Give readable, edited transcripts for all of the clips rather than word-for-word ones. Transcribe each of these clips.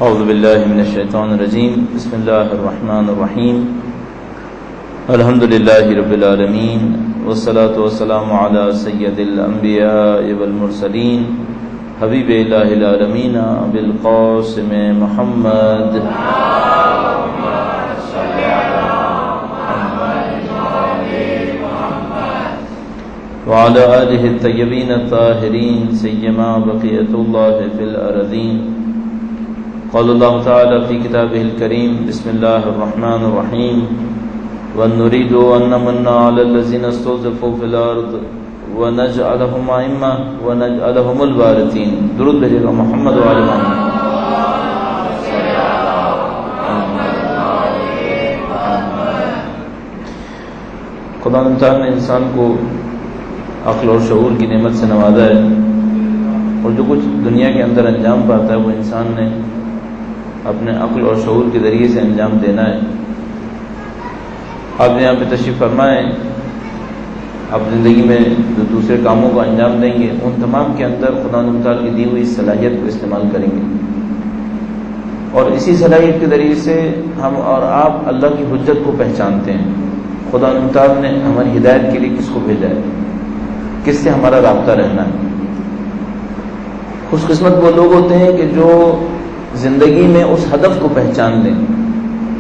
اعوذ باللہ من الشیطان الرجیم بسم اللہ الرحمن الرحیم الحمد للہ رب العالمین والصلاة والسلام علی سید الانبیاء والمرسلین حبیب الہ العالمین بالقاسم محمد وعلى آلہ الطیبین الطاہرین سیما بقیۃ اللہ فی الارضین. قال اللہ تعالی فی کتابہ الکریم بسم اللہ الرحمن الرحیم وَنُرِيدُ أَن نَّمُنَّ عَلَى الَّذِينَ اسْتُضْعِفُوا فِي الْأَرْضِ وَنَجْعَلَهُمْ أَئِمَّةً وَنَجْعَلَهُمُ الْوَارِثِينَ. درود بھیجیے گا محمد و آل محمد. خدا تعالیٰ نے انسان کو عقل اور شعور کی نعمت سے نوازا ہے، اور جو کچھ دنیا کے اندر انجام پاتا ہے وہ انسان نے اپنے عقل اور شعور کے ذریعے سے انجام دینا ہے. آپ نے یہاں پہ تشریف فرمائے، آپ زندگی میں جو دوسرے کاموں کو انجام دیں گے ان تمام کے اندر خدا تعالیٰ کی دی ہوئی صلاحیت کو استعمال کریں گے، اور اسی صلاحیت کے ذریعے سے ہم اور آپ اللہ کی حجت کو پہچانتے ہیں. خدا تعالیٰ نے ہماری ہدایت کے لیے کس کو بھیجا ہے، کس سے ہمارا رابطہ رہنا ہے. خوش قسمت وہ لوگ ہوتے ہیں کہ جو زندگی میں اس ہدف کو پہچان لیں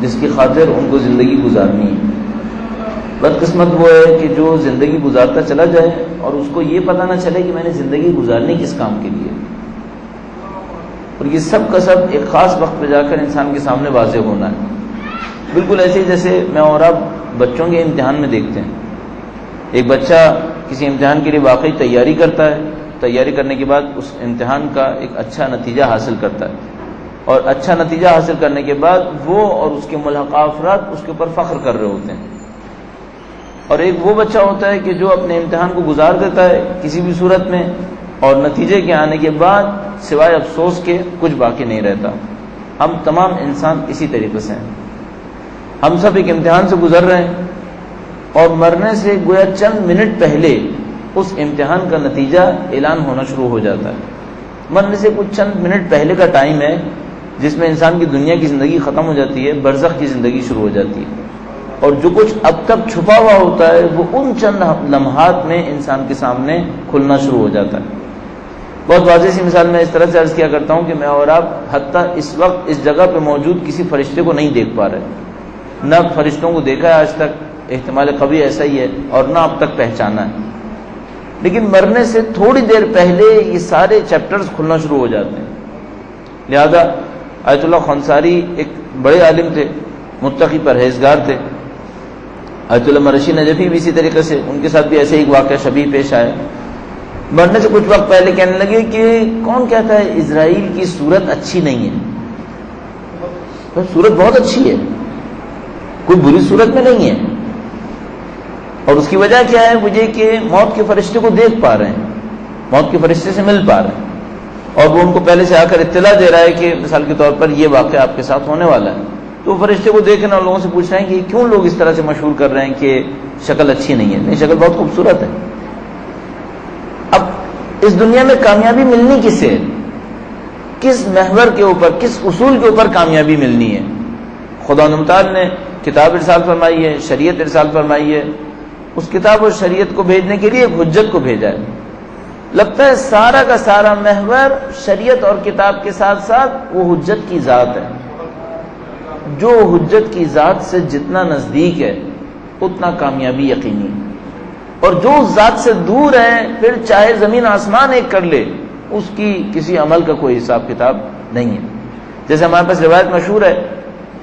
جس کی خاطر ان کو زندگی گزارنی ہے. بدقسمت وہ ہے کہ جو زندگی گزارتا چلا جائے اور اس کو یہ پتہ نہ چلے کہ میں نے زندگی گزارنی کس کام کے لیے. اور یہ سب کا سب ایک خاص وقت پہ جا کر انسان کے سامنے واضح ہونا ہے. بالکل ایسے ہی جیسے میں اور آپ بچوں کے امتحان میں دیکھتے ہیں. ایک بچہ کسی امتحان کے لیے واقعی تیاری کرتا ہے، تیاری کرنے کے بعد اس امتحان کا ایک اچھا نتیجہ حاصل کرتا ہے، اور اچھا نتیجہ حاصل کرنے کے بعد وہ اور اس کے ملحقہ افراد اس کے اوپر فخر کر رہے ہوتے ہیں. اور ایک وہ بچہ ہوتا ہے کہ جو اپنے امتحان کو گزار دیتا ہے کسی بھی صورت میں، اور نتیجے کے آنے کے بعد سوائے افسوس کے کچھ باقی نہیں رہتا. ہم تمام انسان اسی طریقے سے ہیں. ہم سب ایک امتحان سے گزر رہے ہیں، اور مرنے سے گویا چند منٹ پہلے اس امتحان کا نتیجہ اعلان ہونا شروع ہو جاتا ہے. مرنے سے کچھ چند منٹ پہلے کا ٹائم ہے جس میں انسان کی دنیا کی زندگی ختم ہو جاتی ہے، برزخ کی زندگی شروع ہو جاتی ہے. اور جو کچھ اب تک چھپا ہوا ہوتا ہے وہ ان چند لمحات میں انسان کے سامنے کھلنا شروع ہو جاتا ہے. بہت واضح سی مثال میں اس طرح سے عرض کیا کرتا ہوں کہ میں اور آپ حتیٰ اس وقت اس جگہ پہ موجود کسی فرشتے کو نہیں دیکھ پا رہے، نہ فرشتوں کو دیکھا ہے آج تک، احتمال کبھی ایسا ہی ہے، اور نہ اب تک پہچانا ہے. لیکن مرنے سے تھوڑی دیر پہلے یہ سارے چیپٹرز کھلنا شروع ہو جاتے ہیں. لہذا آیت اللہ خانصاری ایک بڑے عالم تھے، متقی پرہیزگار تھے. آیت اللہ مرشی نجفی بھی اسی طریقے سے، ان کے ساتھ بھی ایسے ایک واقعہ شبیہ پیش آیا. مرنے سے کچھ وقت پہلے کہنے لگے کہ کون کہتا ہے اسرائیل کی صورت اچھی نہیں ہے؟ صورت بہت اچھی ہے، کوئی بری صورت میں نہیں ہے. اور اس کی وجہ کیا ہے؟ مجھے کہ موت کے فرشتے کو دیکھ پا رہے ہیں، موت کے فرشتے سے مل پا رہے ہیں، اور وہ ان کو پہلے سے آ کر اطلاع دے رہا ہے کہ مثال کے طور پر یہ واقعہ آپ کے ساتھ ہونے والا ہے. تو وہ فرشتے کو دیکھنا اور لوگوں سے پوچھ رہے ہیں کہ کیوں لوگ اس طرح سے مشہور کر رہے ہیں کہ شکل اچھی نہیں ہے؟ نہیں، شکل بہت خوبصورت ہے. اب اس دنیا میں کامیابی ملنی کس سے، کس محور کے اوپر، کس اصول کے اوپر کامیابی ملنی ہے؟ خدا تعالیٰ نے کتاب ارسال فرمائی ہے، شریعت ارسال فرمائی ہے. اس کتاب اور شریعت کو بھیجنے کے لیے ایک حجت کو بھیجا ہے. لگتا ہے سارا کا سارا محور شریعت اور کتاب کے ساتھ ساتھ وہ حجت کی ذات ہے. جو حجت کی ذات سے جتنا نزدیک ہے اتنا کامیابی یقینی ہے، اور جو اس ذات سے دور ہے پھر چاہے زمین آسمان ایک کر لے اس کی کسی عمل کا کوئی حساب کتاب نہیں ہے. جیسے ہمارے پاس روایت مشہور ہے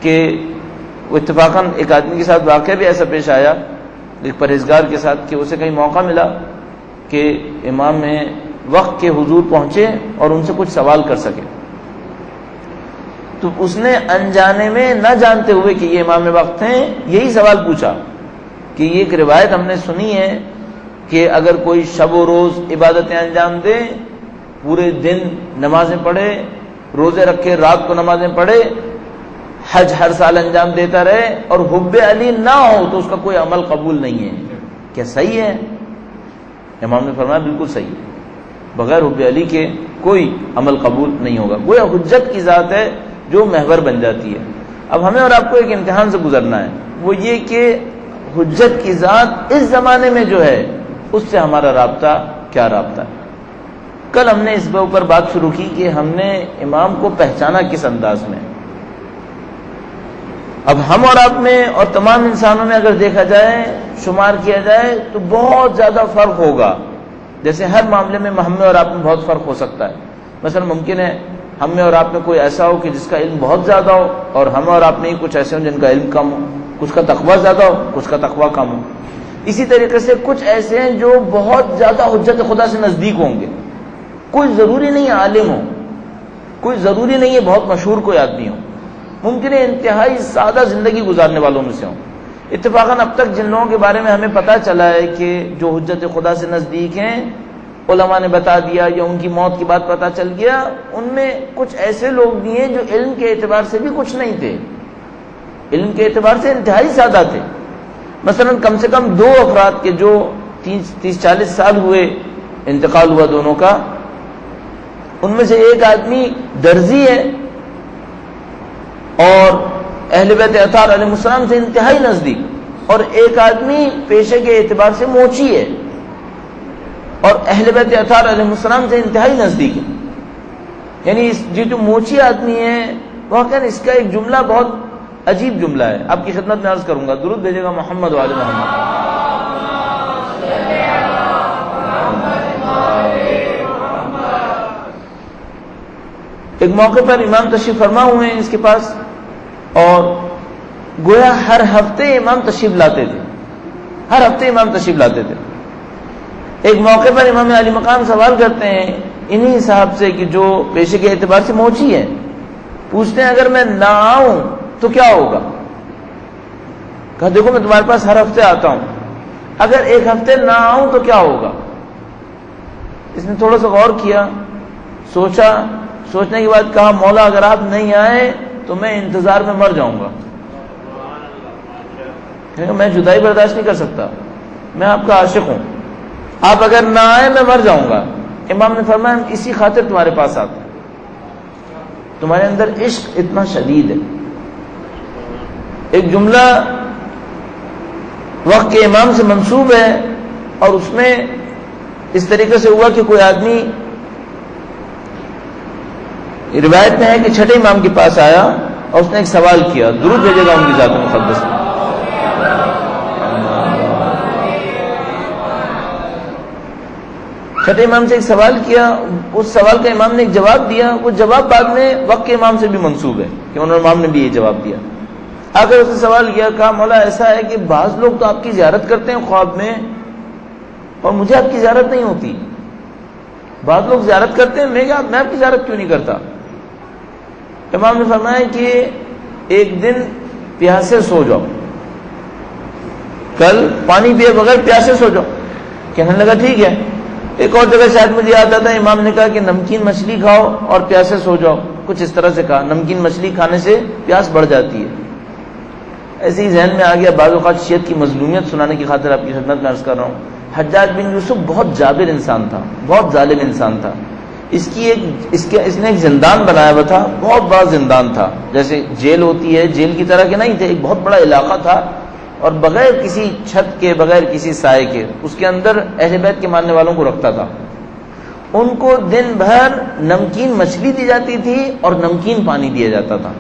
کہ اتفاقاً ایک آدمی کے ساتھ واقعہ بھی ایسا پیش آیا، ایک پرہیزگار کے ساتھ، کہ اسے کہیں موقع ملا کہ امام وقت کے حضور پہنچے اور ان سے کچھ سوال کر سکے. تو اس نے انجانے میں نہ جانتے ہوئے کہ یہ امام وقت ہیں یہی سوال پوچھا کہ یہ ایک روایت ہم نے سنی ہے کہ اگر کوئی شب و روز عبادتیں انجام دے، پورے دن نمازیں پڑھے، روزے رکھے، رات کو نمازیں پڑھے، حج ہر سال انجام دیتا رہے اور حب علی نہ ہو تو اس کا کوئی عمل قبول نہیں ہے. کیا صحیح ہے؟ امام نے فرمایا بالکل صحیح ہے، بغیر حب علی کے کوئی عمل قبول نہیں ہوگا. گویا حجت کی ذات ہے جو محور بن جاتی ہے۔ اب ہمیں اور آپ کو ایک امتحان سے گزرنا ہے، وہ یہ کہ حجت کی ذات اس زمانے میں جو ہے اس سے ہمارا رابطہ کیا رابطہ ہے۔ کل ہم نے اس کے اوپر بات شروع کی کہ ہم نے امام کو پہچانا کس انداز میں۔ اب ہم اور آپ میں اور تمام انسانوں میں اگر دیکھا جائے، شمار کیا جائے تو بہت زیادہ فرق ہوگا۔ جیسے ہر معاملے میں ہم میں اور آپ میں بہت فرق ہو سکتا ہے۔ مثلا ممکن ہے ہم میں اور آپ میں کوئی ایسا ہو کہ جس کا علم بہت زیادہ ہو، اور ہم اور آپ میں ہی کچھ ایسے ہوں جن کا علم کم ہو، کچھ کا تقویٰ زیادہ ہو، کچھ کا تقویٰ کم ہو۔ اسی طریقے سے کچھ ایسے ہیں جو بہت زیادہ حجت خدا سے نزدیک ہوں گے، کوئی ضروری نہیں ہے عالم ہو، کوئی ضروری نہیں ہے بہت مشہور کوئی آدمی ہو، ممکن ہے انتہائی سادہ زندگی گزارنے والوں میں سے ہوں۔ اتفاقاً اب تک جن لوگوں کے بارے میں ہمیں پتہ چلا ہے کہ جو حجت خدا سے نزدیک ہیں، علماء نے بتا دیا یا ان کی موت کی بات پتہ چل گیا، ان میں کچھ ایسے لوگ بھی ہیں جو علم کے اعتبار سے بھی کچھ نہیں تھے، علم کے اعتبار سے انتہائی سادہ تھے۔ مثلا کم سے کم 2 افراد کے جو 30-40 سال ہوئے انتقال ہوا دونوں کا، ان میں سے ایک آدمی درزی ہے اور اہل بیت اطہار علیہ السلام سے انتہائی نزدیک، اور ایک آدمی پیشے کے اعتبار سے موچی ہے اور اہل بیت اطہار علیہ السلام سے انتہائی نزدیک ہے۔ یعنی جو موچی آدمی ہے، واقعا اس کا ایک جملہ بہت عجیب جملہ ہے، آپ کی خدمت میں عرض کروں گا، درود بھیجے گا محمد وعلی محمد۔ ایک موقع پر امام تشریف فرما ہوئے ہیں اس کے پاس، اور گویا ہر ہفتے امام تشریف لاتے تھے، ہر ہفتے امام تشریف لاتے تھے۔ ایک موقع پر امام علی مقام سوال کرتے ہیں انہی صاحب سے کہ جو پیشے کے اعتبار سے موچی ہے، پوچھتے ہیں اگر میں نہ آؤں تو کیا ہوگا؟ کہا دیکھو میں تمہارے پاس ہر ہفتے آتا ہوں، اگر ایک ہفتے نہ آؤں تو کیا ہوگا؟ اس نے تھوڑا سا غور کیا، سوچا، سوچنے کے بعد کہا مولا اگر آپ نہیں آئے تو میں انتظار میں مر جاؤں گا، میں جدائی برداشت نہیں کر سکتا، میں آپ کا عاشق ہوں، آپ اگر نہ آئے میں مر جاؤں گا۔ امام نے فرمایا اسی خاطر تمہارے پاس آتے ہیں، تمہارے اندر عشق اتنا شدید ہے۔ ایک جملہ وقت کے امام سے منسوب ہے، اور اس میں اس طریقے سے ہوا کہ کوئی آدمی، روایت میں ہے کہ چھٹے امام کے پاس آیا اور اس نے ایک سوال کیا، درود بھیجے گا ان کی ذات مقدس میں۔ چھٹے امام سے ایک سوال کیا، اس سوال کا امام نے ایک جواب دیا، وہ جواب بعد میں وقت کے امام سے بھی منسوب ہے کہ انہوں نے امام نے بھی یہ جواب دیا۔ آخر اس نے سوال کیا، کہا مولا ایسا ہے کہ بعض لوگ تو آپ کی زیارت کرتے ہیں خواب میں، اور مجھے آپ کی زیارت نہیں ہوتی، بعض لوگ زیارت کرتے ہیں، میں آپ کی زیارت کیوں نہیں کرتا؟ امام نے فرمایا کہ ایک دن پیاسے سو جاؤ، کل پانی پیے بغیر پیاسے سو جاؤ۔ کہنے لگا ٹھیک ہے۔ ایک اور جگہ شاید مجھے یاد آتا ہے امام نے کہا کہ نمکین مچھلی کھاؤ اور پیاسے سو جاؤ، کچھ اس طرح سے کہا، نمکین مچھلی کھانے سے پیاس بڑھ جاتی ہے۔ ایسے ہی ذہن میں آ گیا، بعض اوقات شیعت کی مظلومیت سنانے کی خاطر آپ کی خدمت میں عرض کر رہا ہوں۔ حجاج بن یوسف بہت جابر انسان تھا، بہت ظالم انسان تھا۔ اس نے ایک زندان بنایا ہوا تھا، بہت بڑا زندان تھا، جیسے جیل ہوتی ہے، جیل کی طرح کے نہیں تھے، ایک بہت بڑا علاقہ تھا، اور بغیر کسی چھت کے، بغیر کسی سائے کے، اس کے اندر اہل بیت کے ماننے والوں کو رکھتا تھا۔ ان کو دن بھر نمکین مچھلی دی جاتی تھی اور نمکین پانی دیا جاتا تھا،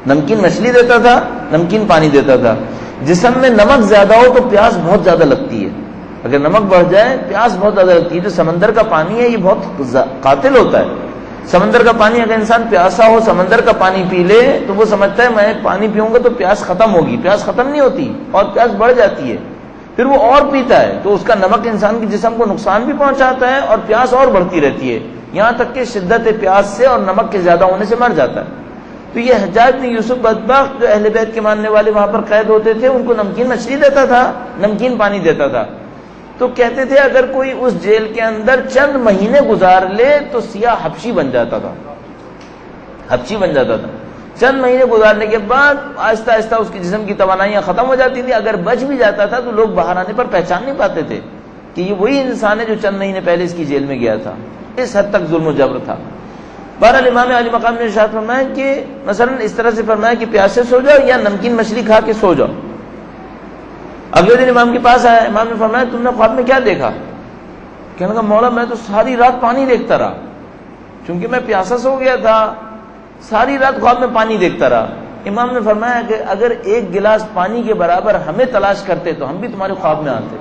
نمکین مچھلی دیتا تھا، نمکین پانی دیتا تھا۔ جسم میں نمک زیادہ ہو تو پیاس بہت زیادہ لگتی ہے، اگر نمک بڑھ جائے پیاس بہت زیادہ لگتی ہے۔ جو سمندر کا پانی ہے یہ بہت قاتل ہوتا ہے، سمندر کا پانی اگر انسان پیاسا ہو، سمندر کا پانی پی لے تو وہ سمجھتا ہے میں پانی پیوں گا تو پیاس ختم ہوگی، پیاس ختم نہیں ہوتی اور پیاس بڑھ جاتی ہے، پھر وہ اور پیتا ہے تو اس کا نمک انسان کے جسم کو نقصان بھی پہنچاتا ہے اور پیاس اور بڑھتی رہتی ہے، یہاں تک کہ شدت پیاس سے اور نمک کے زیادہ ہونے سے مر جاتا ہے۔ تو یہ حجاج بن یوسف بدبخت جو اہل بیت کے ماننے والے وہاں پر قید ہوتے تھے، ان کو نمکین مچھلی دیتا تھا، نمکین پانی دیتا تھا، تو کہتے تھے اگر کوئی اس جیل کے اندر چند مہینے گزار لے تو سیاہ حبشی بن جاتا تھا، حبشی بن جاتا تھا۔ چند مہینے گزارنے کے بعد آہستہ آہستہ اس کے جسم کی توانائیاں ختم ہو جاتی تھی، اگر بچ بھی جاتا تھا تو لوگ باہر آنے پر پہچان نہیں پاتے تھے کہ یہ وہی انسان ہے جو چند مہینے پہلے اس کی جیل میں گیا تھا۔ اس حد تک ظلم و جبر تھا۔ بہرحال امام علی مقام نے ارشاد فرمایا کہ مثلا اس طرح سے فرمایا کہ پیاسے سو جاؤ یا نمکین مچھلی کھا کے سو جاؤ۔ اگلے دن امام کے پاس آیا، امام نے فرمایا تم نے خواب میں کیا دیکھا؟ کہنے لگا مولا میں تو ساری رات پانی دیکھتا رہا، چونکہ میں پیاسا سو گیا تھا، ساری رات خواب میں پانی دیکھتا رہا۔ امام نے فرمایا کہ اگر ایک گلاس پانی کے برابر ہمیں تلاش کرتے تو ہم بھی تمہارے خواب میں آتے،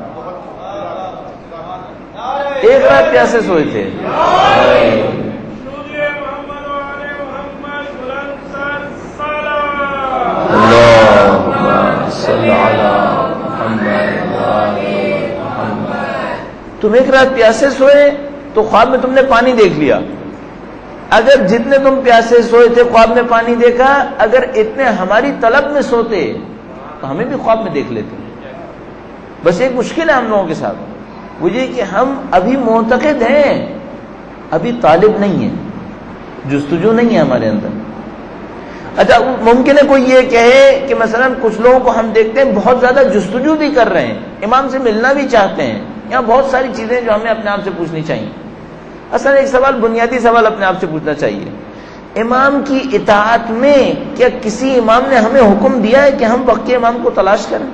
ایک رات پیاسے سوئے تھے۔ تم ایک رات پیاسے سوئے تو خواب میں تم نے پانی دیکھ لیا، اگر جتنے تم پیاسے سوئے تھے خواب میں پانی دیکھا، اگر اتنے ہماری طلب میں سوتے تو ہمیں بھی خواب میں دیکھ لیتے۔ بس ایک مشکل ہے ہم لوگوں کے ساتھ، وہ یہ کہ ہم ابھی معتقد ہیں، ابھی طالب نہیں ہے، جستجو نہیں ہے ہمارے اندر۔ اچھا ممکن ہے کوئی یہ کہے کہ مثلا کچھ لوگوں کو ہم دیکھتے ہیں بہت زیادہ جستجو بھی کر رہے ہیں، امام سے ملنا بھی چاہتے ہیں، یہاں بہت ساری چیزیں جو ہمیں اپنے آپ سے پوچھنی چاہیے۔ اصل ایک سوال، بنیادی سوال اپنے آپ سے پوچھنا چاہیے، امام کی اطاعت میں کیا کسی امام نے ہمیں حکم دیا ہے کہ ہم وقت کے امام کو تلاش کریں؟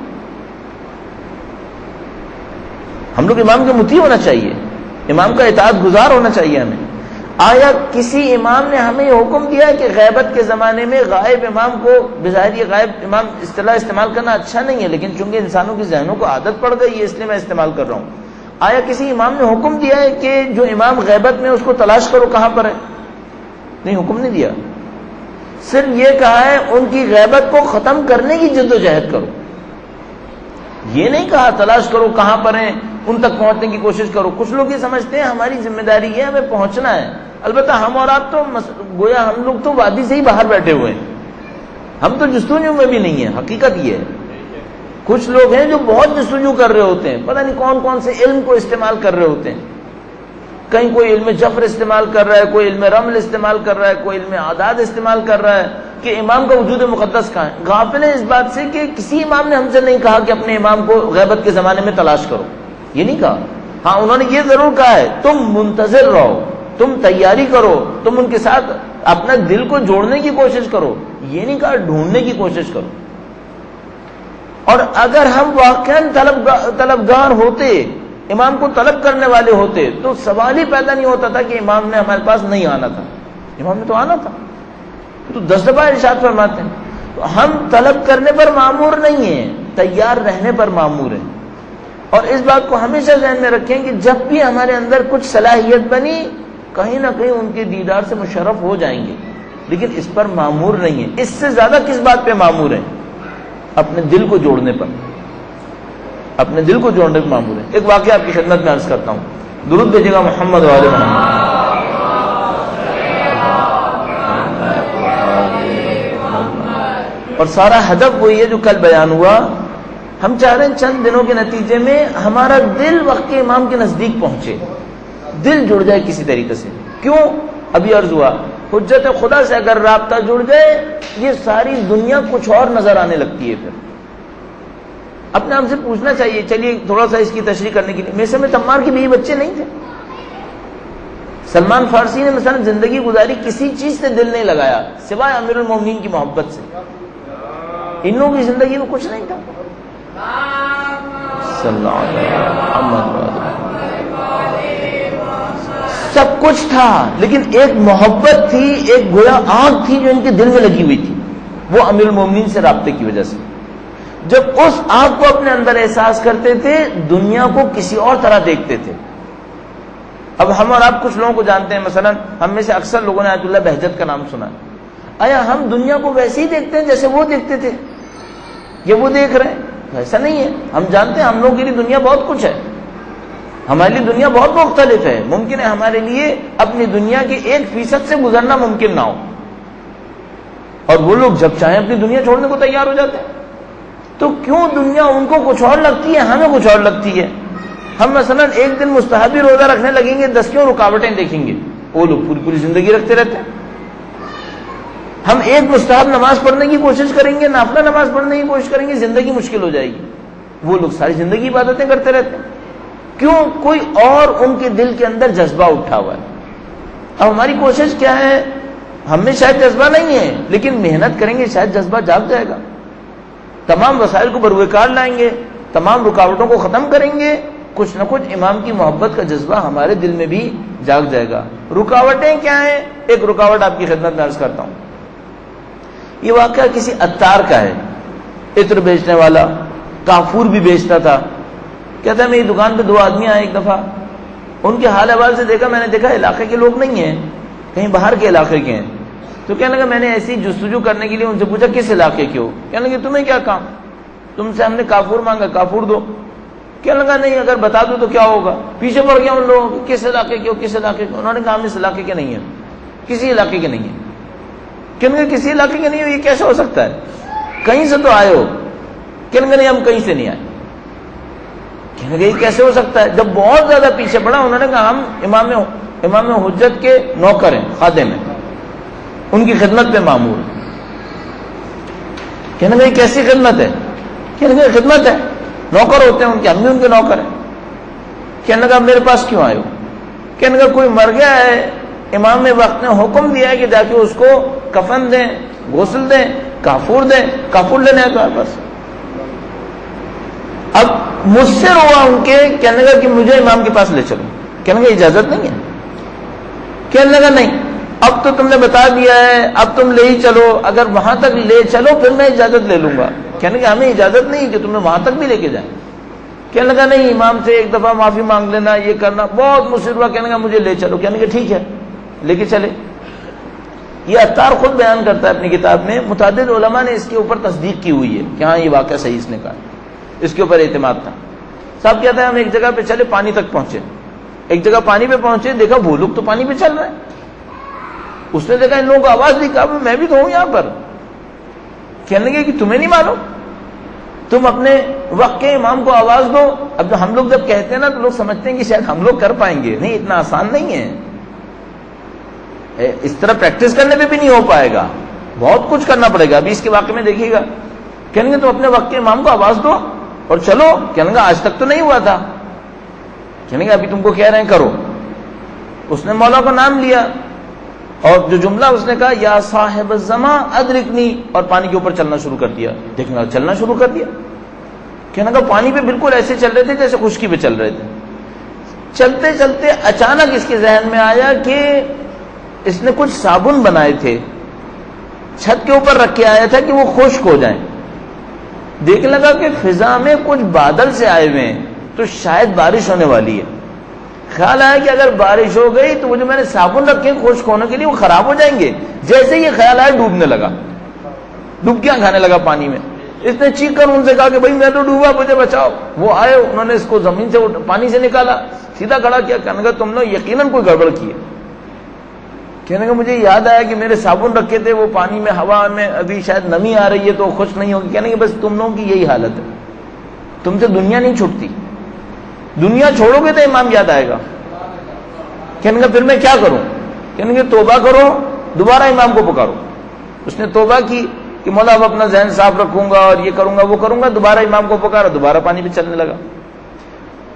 ہم لوگ امام کے مطیع ہونا چاہیے، امام کا اطاعت گزار ہونا چاہیے ہمیں۔ آیا کسی امام نے ہمیں یہ حکم دیا ہے کہ غیبت کے زمانے میں غائب امام کو، بظاہر یہ غائب امام اصطلاح استعمال کرنا اچھا نہیں ہے، لیکن چونکہ انسانوں کی ذہنوں کو عادت پڑ گئی ہے اس لیے میں استعمال کر رہا ہوں، آیا کسی امام نے حکم دیا ہے کہ جو امام غیبت میں اس کو تلاش کرو کہاں پر ہے؟ نہیں، حکم نہیں دیا، صرف یہ کہا ہے ان کی غیبت کو ختم کرنے کی جد و جہد کرو، یہ نہیں کہا تلاش کرو کہاں پر ہیں، ان تک پہنچنے کی کوشش کرو۔ کچھ لوگ یہ سمجھتے ہیں ہماری ذمہ داری ہے ہمیں پہنچنا ہے، البتہ ہم اور آپ تو گویا ہم لوگ تو وادی سے ہی باہر بیٹھے ہوئے ہیں، ہم تو جستجو میں بھی نہیں ہیں۔ حقیقت یہ ہے کچھ لوگ ہیں جو بہت جستجو کر رہے ہوتے ہیں، پتہ نہیں کون کون سے علم کو استعمال کر رہے ہوتے ہیں، کہیں کوئی علم جفر استعمال کر رہا ہے، کوئی علم رمل استعمال کر رہا ہے، کوئی علم اعداد استعمال کر رہا ہے کہ امام کا وجود مقدس کہاں ہے۔ غافل ہیں اس بات سے کہ کسی امام نے ہم سے نہیں کہا کہ اپنے امام کو غیبت کے زمانے میں تلاش کرو، یہ نہیں کہا۔ ہاں انہوں نے یہ ضرور کہا ہے تم منتظر رہو، تم تیاری کرو، تم ان کے ساتھ اپنا دل کو جوڑنے کی کوشش کرو، یہ نہیں کہا ڈھونڈنے کی کوشش کرو۔ اور اگر ہم واقعاً طلبگار ہوتے، امام کو طلب کرنے والے ہوتے، تو سوال ہی پیدا نہیں ہوتا تھا کہ امام نے ہمارے پاس نہیں آنا تھا، امام نے تو آنا تھا، تو 10 دفعہ ارشاد فرماتے ہیں۔ تو ہم طلب کرنے پر معمور نہیں ہیں، تیار رہنے پر معمور ہیں۔ اور اس بات کو ہمیشہ ذہن میں رکھیں کہ جب بھی ہمارے اندر کچھ صلاحیت بنی، کہیں نہ کہیں ان کے دیدار سے مشرف ہو جائیں گے، لیکن اس پر معمور نہیں ہے۔ اس سے زیادہ کس بات پہ معمور ہیں؟ اپنے دل کو جوڑنے پر، اپنے دل کو جوڑنے پر معمور ہیں۔ ایک واقعہ آپ کی خدمت میں عرض کرتا ہوں، درود بھیجے گا محمد وآل محمد۔ اور سارا ہدف وہی ہے جو کل بیان ہوا، ہم چاہ رہے ہیں چند دنوں کے نتیجے میں ہمارا دل وقت کے امام کے نزدیک پہنچے، دل جڑ جائے کسی طریقے سے۔ کیوں؟ ابھی عرض ہوا، حجت خدا سے اگر رابطہ جڑ جائے، یہ ساری دنیا کچھ اور نظر آنے لگتی ہے۔ پھر اپنے آپ سے پوچھنا چاہیے، چلیے تھوڑا سا اس کی تشریح کرنے کے لیے، میسر میں تمار کے بیوی بچے نہیں تھے، سلمان فارسی نے مثلا زندگی گزاری کسی چیز سے دل نہیں لگایا سوائے امیر المومنین کی محبت سے، ان لوگوں کی زندگی میں کچھ نہیں تھا، صلی اللہ علیہ وسلم، سب کچھ تھا لیکن ایک محبت تھی، ایک گویا آنکھ تھی جو ان کے دل میں لگی ہوئی تھی، وہ امیر المومنین سے رابطے کی وجہ سے۔ جب اس آنکھ کو اپنے اندر احساس کرتے تھے، دنیا کو کسی اور طرح دیکھتے تھے۔ اب ہم اور آپ کچھ لوگوں کو جانتے ہیں، مثلا ہم میں سے اکثر لوگوں نے آیت اللہ بہجت کا نام سنا ہے، آیا ہم دنیا کو ویسے ہی دیکھتے ہیں جیسے وہ دیکھتے تھے؟ یہ وہ دیکھ رہے ہیں؟ ایسا نہیں ہے، ہم جانتے ہیں ہم لوگوں کے لیے دنیا بہت کچھ ہے، ہمارے لیے دنیا بہت مختلف ہے، ممکن ہے ہمارے لیے اپنی دنیا کے 1% سے گزرنا ممکن نہ ہو، اور وہ لوگ جب چاہیں اپنی دنیا چھوڑنے کو تیار ہو جاتے ہیں۔ تو کیوں دنیا ان کو کچھ اور لگتی ہے، ہمیں کچھ اور لگتی ہے؟ ہم مثلا ایک دن مستحبی روزہ رکھنے لگیں گے، 10 کیوں رکاوٹیں دیکھیں گے، وہ لوگ پوری پوری زندگی رکھتے رہتے ہیں۔ ہم ایک مستحب نماز پڑھنے کی کوشش کریں گے، نافلہ نماز پڑھنے کی کوشش کریں گے، زندگی مشکل ہو جائے گی، وہ لوگ ساری زندگی عبادتیں کرتے رہتے ہیں۔ کیوں؟ کوئی اور ان کے دل کے اندر جذبہ اٹھا ہوا ہے۔ اب ہماری کوشش کیا ہے ہم میں شاید جذبہ نہیں ہے، لیکن محنت کریں گے شاید جذبہ جاگ جائے گا، تمام وسائل کو بروئے کار لائیں گے، تمام رکاوٹوں کو ختم کریں گے، کچھ نہ کچھ امام کی محبت کا جذبہ ہمارے دل میں بھی جاگ جائے گا۔ رکاوٹیں کیا ہیں؟ ایک رکاوٹ آپ کی خدمت میں عرض کرتا ہوں، یہ واقعہ کسی عطار کا ہے، عطر بیچنے والا، کافور بھی بیچتا تھا۔ کہتا ہے میری دکان پہ دو آدمی آئے ایک دفعہ، ان کے حال احوال سے دیکھا، میں نے دیکھا علاقے کے لوگ نہیں ہیں، کہیں باہر کے علاقے کے ہیں۔ تو کہنے لگا میں نے ایسی جستجو کرنے کے لیے ان سے پوچھا کس علاقے کے ہو؟ کہنے لگے تمہیں کیا کام، تم سے ہم نے کافور مانگا، کافور دو۔ کہنے لگا نہیں اگر بتا دو تو کیا ہوگا؟ پیچھے پڑ گیا ان لوگوں کے، کس علاقے کے ہو، کس علاقے کے؟ انہوں نے کہا ہم اس علاقے کے نہیں ہیں، کسی علاقے کے نہیں ہیں۔ کہنے لگے کسی علاقے کے نہیں ہو، یہ کیسے ہو سکتا ہے؟ کہیں سے تو آئے ہو۔ کہنے لگے نہیں ہم کہیں سے نہیں آئے۔ کہنے لگے یہ کیسے ہو سکتا ہے؟ جب بہت زیادہ پیچھے پڑا انہوں نے کہا ہم امام حجت کے نوکر ہیں، خادم ہیں، ان کی خدمت پہ مامور۔ کہنے لگے کیسی خدمت ہے؟ کہنے لگے خدمت ہے، نوکر ہوتے ہیں ان کے، ہم بھی ان کے نوکر ہیں۔ کہنے لگا میرے پاس کیوں آئے ہو؟ کہنے لگا کوئی مر گیا ہے، امام وقت نے حکم دیا ہے کہ جا کے اس کو کفن دیں، غسل دیں، کافور دیں، کافور لینے آئے تمہارے پاس۔ اب مجھ سے ہوا ان کے، کہنے لگا کہ مجھے امام کے پاس لے چلو۔ کہنے لگا اجازت نہیں ہے۔ کہنے لگا نہیں اب تو تم نے بتا دیا ہے، اب تم لے ہی چلو، اگر وہاں تک لے چلو پھر میں اجازت لے لوں گا۔ کہنے لگا ہمیں اجازت نہیں کہ تمہیں وہاں تک بھی لے کے جائیں۔ کہنے لگا نہیں امام سے ایک دفعہ معافی مانگ لینا، یہ کرنا، بہت مصر ہوا۔ کہنے لگا مجھے لے چلو۔ کہنے لگا ٹھیک ہے لے کے چلے۔ یہ عطار خود بیان کرتا ہے اپنی کتاب میں، متعدد علماء نے اس کے اوپر تصدیق کی ہوئی ہے کہ ہاں یہ واقعہ صحیح اس نے کہا، اس کے اوپر اعتماد تھا۔ صاحب کہتا ہے ہم ایک جگہ پہ چلے، پانی تک پہنچے، ایک جگہ پانی پہ پہنچے، دیکھا وہ لوگ تو پانی پہ چل رہے ہیں۔ اس نے دیکھا ان لوگوں کو آواز دی، کہا میں بھی تو ہوں یہاں پر۔ کہنے لگے کہ تمہیں نہیں معلوم، تم اپنے وقت کے امام کو آواز دو۔ اب جو ہم لوگ جب کہتے ہیں نا تو لوگ سمجھتے ہیں کہ شاید ہم لوگ کر پائیں گے، نہیں اتنا آسان نہیں ہے، اس طرح پریکٹس کرنے پہ بھی نہیں ہو پائے گا، بہت کچھ کرنا پڑے گا۔ ابھی اس کے واقعے میں دیکھیے گا، کہیں گے تو اپنے وقت کے امام کو آواز دو اور چلو۔ کہنے گا آج تک تو نہیں ہوا تھا۔ کہنے گا ابھی تم کو کہہ رہے ہیں کرو۔ اس نے مولا کا نام لیا اور جو جملہ اس نے کہا یا صاحب الزمان ادرکنی، اور پانی کے اوپر چلنا شروع کر دیا۔ دیکھنا چلنا شروع کر دیا۔ کہنے کا پانی پہ بالکل ایسے چل رہے تھے جیسے خشکی پہ چل رہے تھے۔ چلتے چلتے اچانک اس کے ذہن میں آیا کہ اس نے کچھ صابن بنائے تھے، چھت کے اوپر رکھ کے آیا تھا کہ وہ خشک ہو جائیں۔ دیکھنے لگا کہ فضا میں کچھ بادل سے آئے ہوئے ہیں تو شاید بارش ہونے والی ہے۔ خیال آیا کہ اگر بارش ہو گئی تو وہ جو میں نے صابن رکھے خشک ہونے کے لیے وہ خراب ہو جائیں گے۔ جیسے یہ خیال آیا ڈوبنے لگا، ڈبکیاں کھانے لگا پانی میں۔ اس نے چیخ کر ان سے کہا کہ بھائی میں تو ڈوبا، مجھے بچاؤ۔ وہ آئے، انہوں نے اس کو زمین سے پانی سے نکالا، سیدھا کھڑا کیا۔ کہنے لگا تم نے یقیناً کوئی گڑبڑ کی ہے۔ کہنے لگا مجھے یاد آیا کہ میرے صابن رکھے تھے وہ پانی میں، ہوا میں ابھی شاید نمی آ رہی ہے تو خشک نہیں ہوگی۔ کہنے لگا بس تم لوگوں کی یہی حالت ہے، تم سے دنیا نہیں چھوٹتی، دنیا چھوڑو گے تو امام یاد آئے گا۔ کہنے لگا پھر میں کیا کروں؟ کہنے لگا توبہ کرو، دوبارہ امام کو پکارو۔ اس نے توبہ کی کہ مولا اب اپنا ذہن صاف رکھوں گا اور یہ کروں گا وہ کروں گا۔ دوبارہ امام کو پکارا، دوبارہ پانی پہ چلنے لگا۔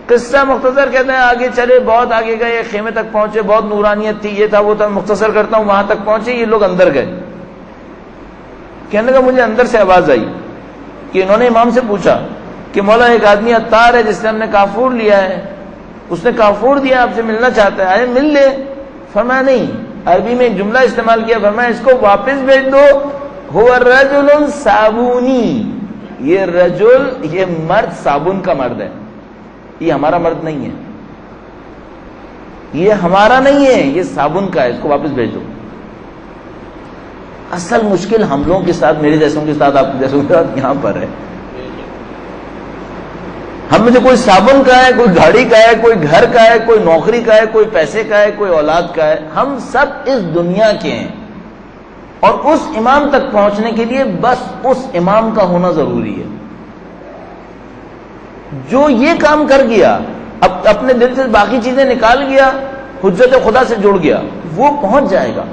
قصہ مختصر کہتے ہیں آگے چلے، بہت آگے گئے، ایک خیمے تک پہنچے، بہت نورانیت تھی، یہ تھا وہ تھا، مختصر کرتا ہوں، وہاں تک پہنچے، یہ لوگ اندر گئے۔ کہنے لگا مجھے اندر سے آواز آئی کہ انہوں نے امام سے پوچھا کہ مولا ایک آدمی عطار ہے جس سے ہم نے کافور لیا ہے، اس نے کافور دیا، آپ سے ملنا چاہتا ہے، آئے مل لے۔ فرمایا نہیں، عربی میں ایک جملہ استعمال کیا، فرمایا اس کو واپس بھیج دو، هو الرجل صابونی، یہ رجل، یہ مرد صابن کا مرد ہے، یہ ہمارا مرد نہیں ہے، یہ ہمارا نہیں ہے، یہ صابن کا ہے، اس کو واپس بھیج دو۔ اصل مشکل ہم لوگوں کے ساتھ، میرے جیسوں کے ساتھ، آپ جیسوں کے ساتھ یہاں پر ہے۔ ہم میں سے کوئی صابن کا ہے، کوئی گاڑی کا ہے، کوئی گھر کا ہے، کوئی نوکری کا ہے، کوئی پیسے کا ہے، کوئی اولاد کا ہے، ہم سب اس دنیا کے ہیں، اور اس امام تک پہنچنے کے لیے بس اس امام کا ہونا ضروری ہے۔ جو یہ کام کر گیا، اب اپنے دل سے باقی چیزیں نکال گیا، حجت خدا سے جڑ گیا، وہ پہنچ جائے گا۔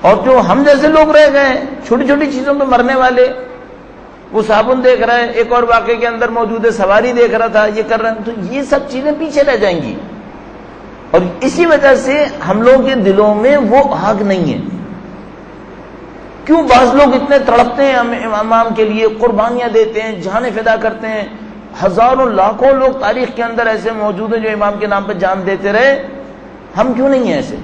اور جو ہم جیسے لوگ رہ گئے، چھوٹی چھوٹی چیزوں پہ مرنے والے، وہ صابن دیکھ رہا ہے، ایک اور واقعے کے اندر موجود ہے، سواری دیکھ رہا تھا، یہ کر رہا ہے، تو یہ سب چیزیں پیچھے رہ جائیں گی۔ اور اسی وجہ سے ہم لوگوں کے دلوں میں وہ آگ نہیں ہے۔ کیوں بعض لوگ اتنے تڑپتے ہیں امام کے لیے، قربانیاں دیتے ہیں، جانیں فدا کرتے ہیں؟ ہزاروں لاکھوں لوگ تاریخ کے اندر ایسے موجود ہیں جو امام کے نام پہ جان دیتے رہے. ہم کیوں نہیں ہیں ایسے؟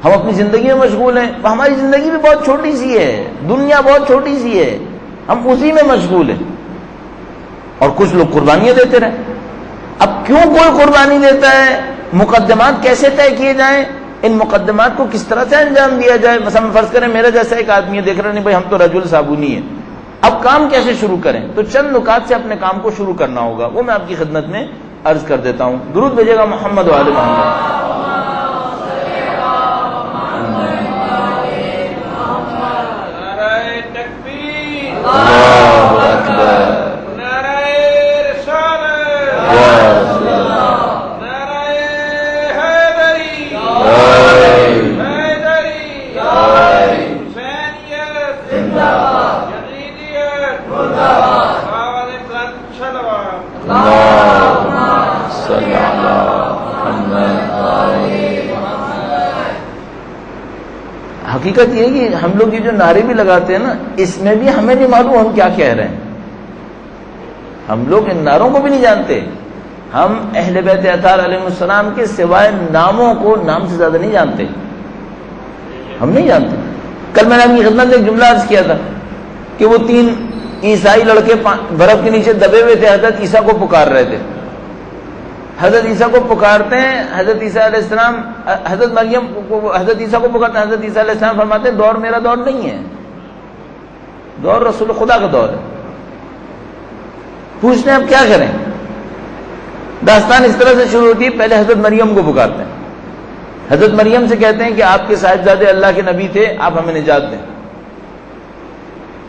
ہم اپنی زندگی میں مشغول ہیں. ہماری زندگی بھی بہت چھوٹی سی ہے، دنیا بہت چھوٹی سی ہے، ہم اسی میں مشغول ہیں. اور کچھ لوگ قربانیاں دیتے رہے. اب کیوں کوئی قربانی دیتا ہے؟ مقدمات کیسے طے کیے جائیں؟ ان مقدمات کو کس طرح سے انجام دیا جائے؟ مثلا فرض کریں میرا جیسا ایک آدمی ہے، دیکھ رہے نہیں بھائی ہم تو رجل صابونی ہے، اب کام کیسے شروع کریں؟ تو چند نکات سے اپنے کام کو شروع کرنا ہوگا، وہ میں آپ کی خدمت میں عرض کر دیتا ہوں. درود بھیجے گا محمد و آل محمد. حقیقت یہ ہے کہ ہم لوگ یہ جو نعرے بھی لگاتے ہیں نا، اس میں بھی ہمیں نہیں معلوم ہم کیا کہہ رہے ہیں. ہم لوگ ان نعروں کو بھی نہیں جانتے. ہم اہل بیت اطہار علیہ السلام کے سوائے ناموں کو نام سے زیادہ نہیں جانتے. ہم نہیں جانتے. کل میں نے آپ کی خدمت میں ایک جملہ عرض کیا تھا کہ وہ 3 عیسائی لڑکے برف کے نیچے دبے ہوئے تھے، حضرت عیسیٰ کو پکار رہے تھے. حضرت عیسیٰ کو پکارتے ہیں، حضرت عیسیٰ علیہ السلام حضرت مریم کو حضرت عیسیٰ کو پکارتے ہیں. حضرت عیسیٰ علیہ السلام فرماتے ہیں دور میرا دور نہیں ہے، دور رسول خدا کا دور ہے. پوچھتے ہیں اب کیا کریں؟ داستان اس طرح سے شروع ہوتی ہے. پہلے حضرت مریم کو پکارتے ہیں. حضرت مریم سے کہتے ہیں کہ آپ کے صاحبزادے اللہ کے نبی تھے، آپ ہمیں نجات دیں.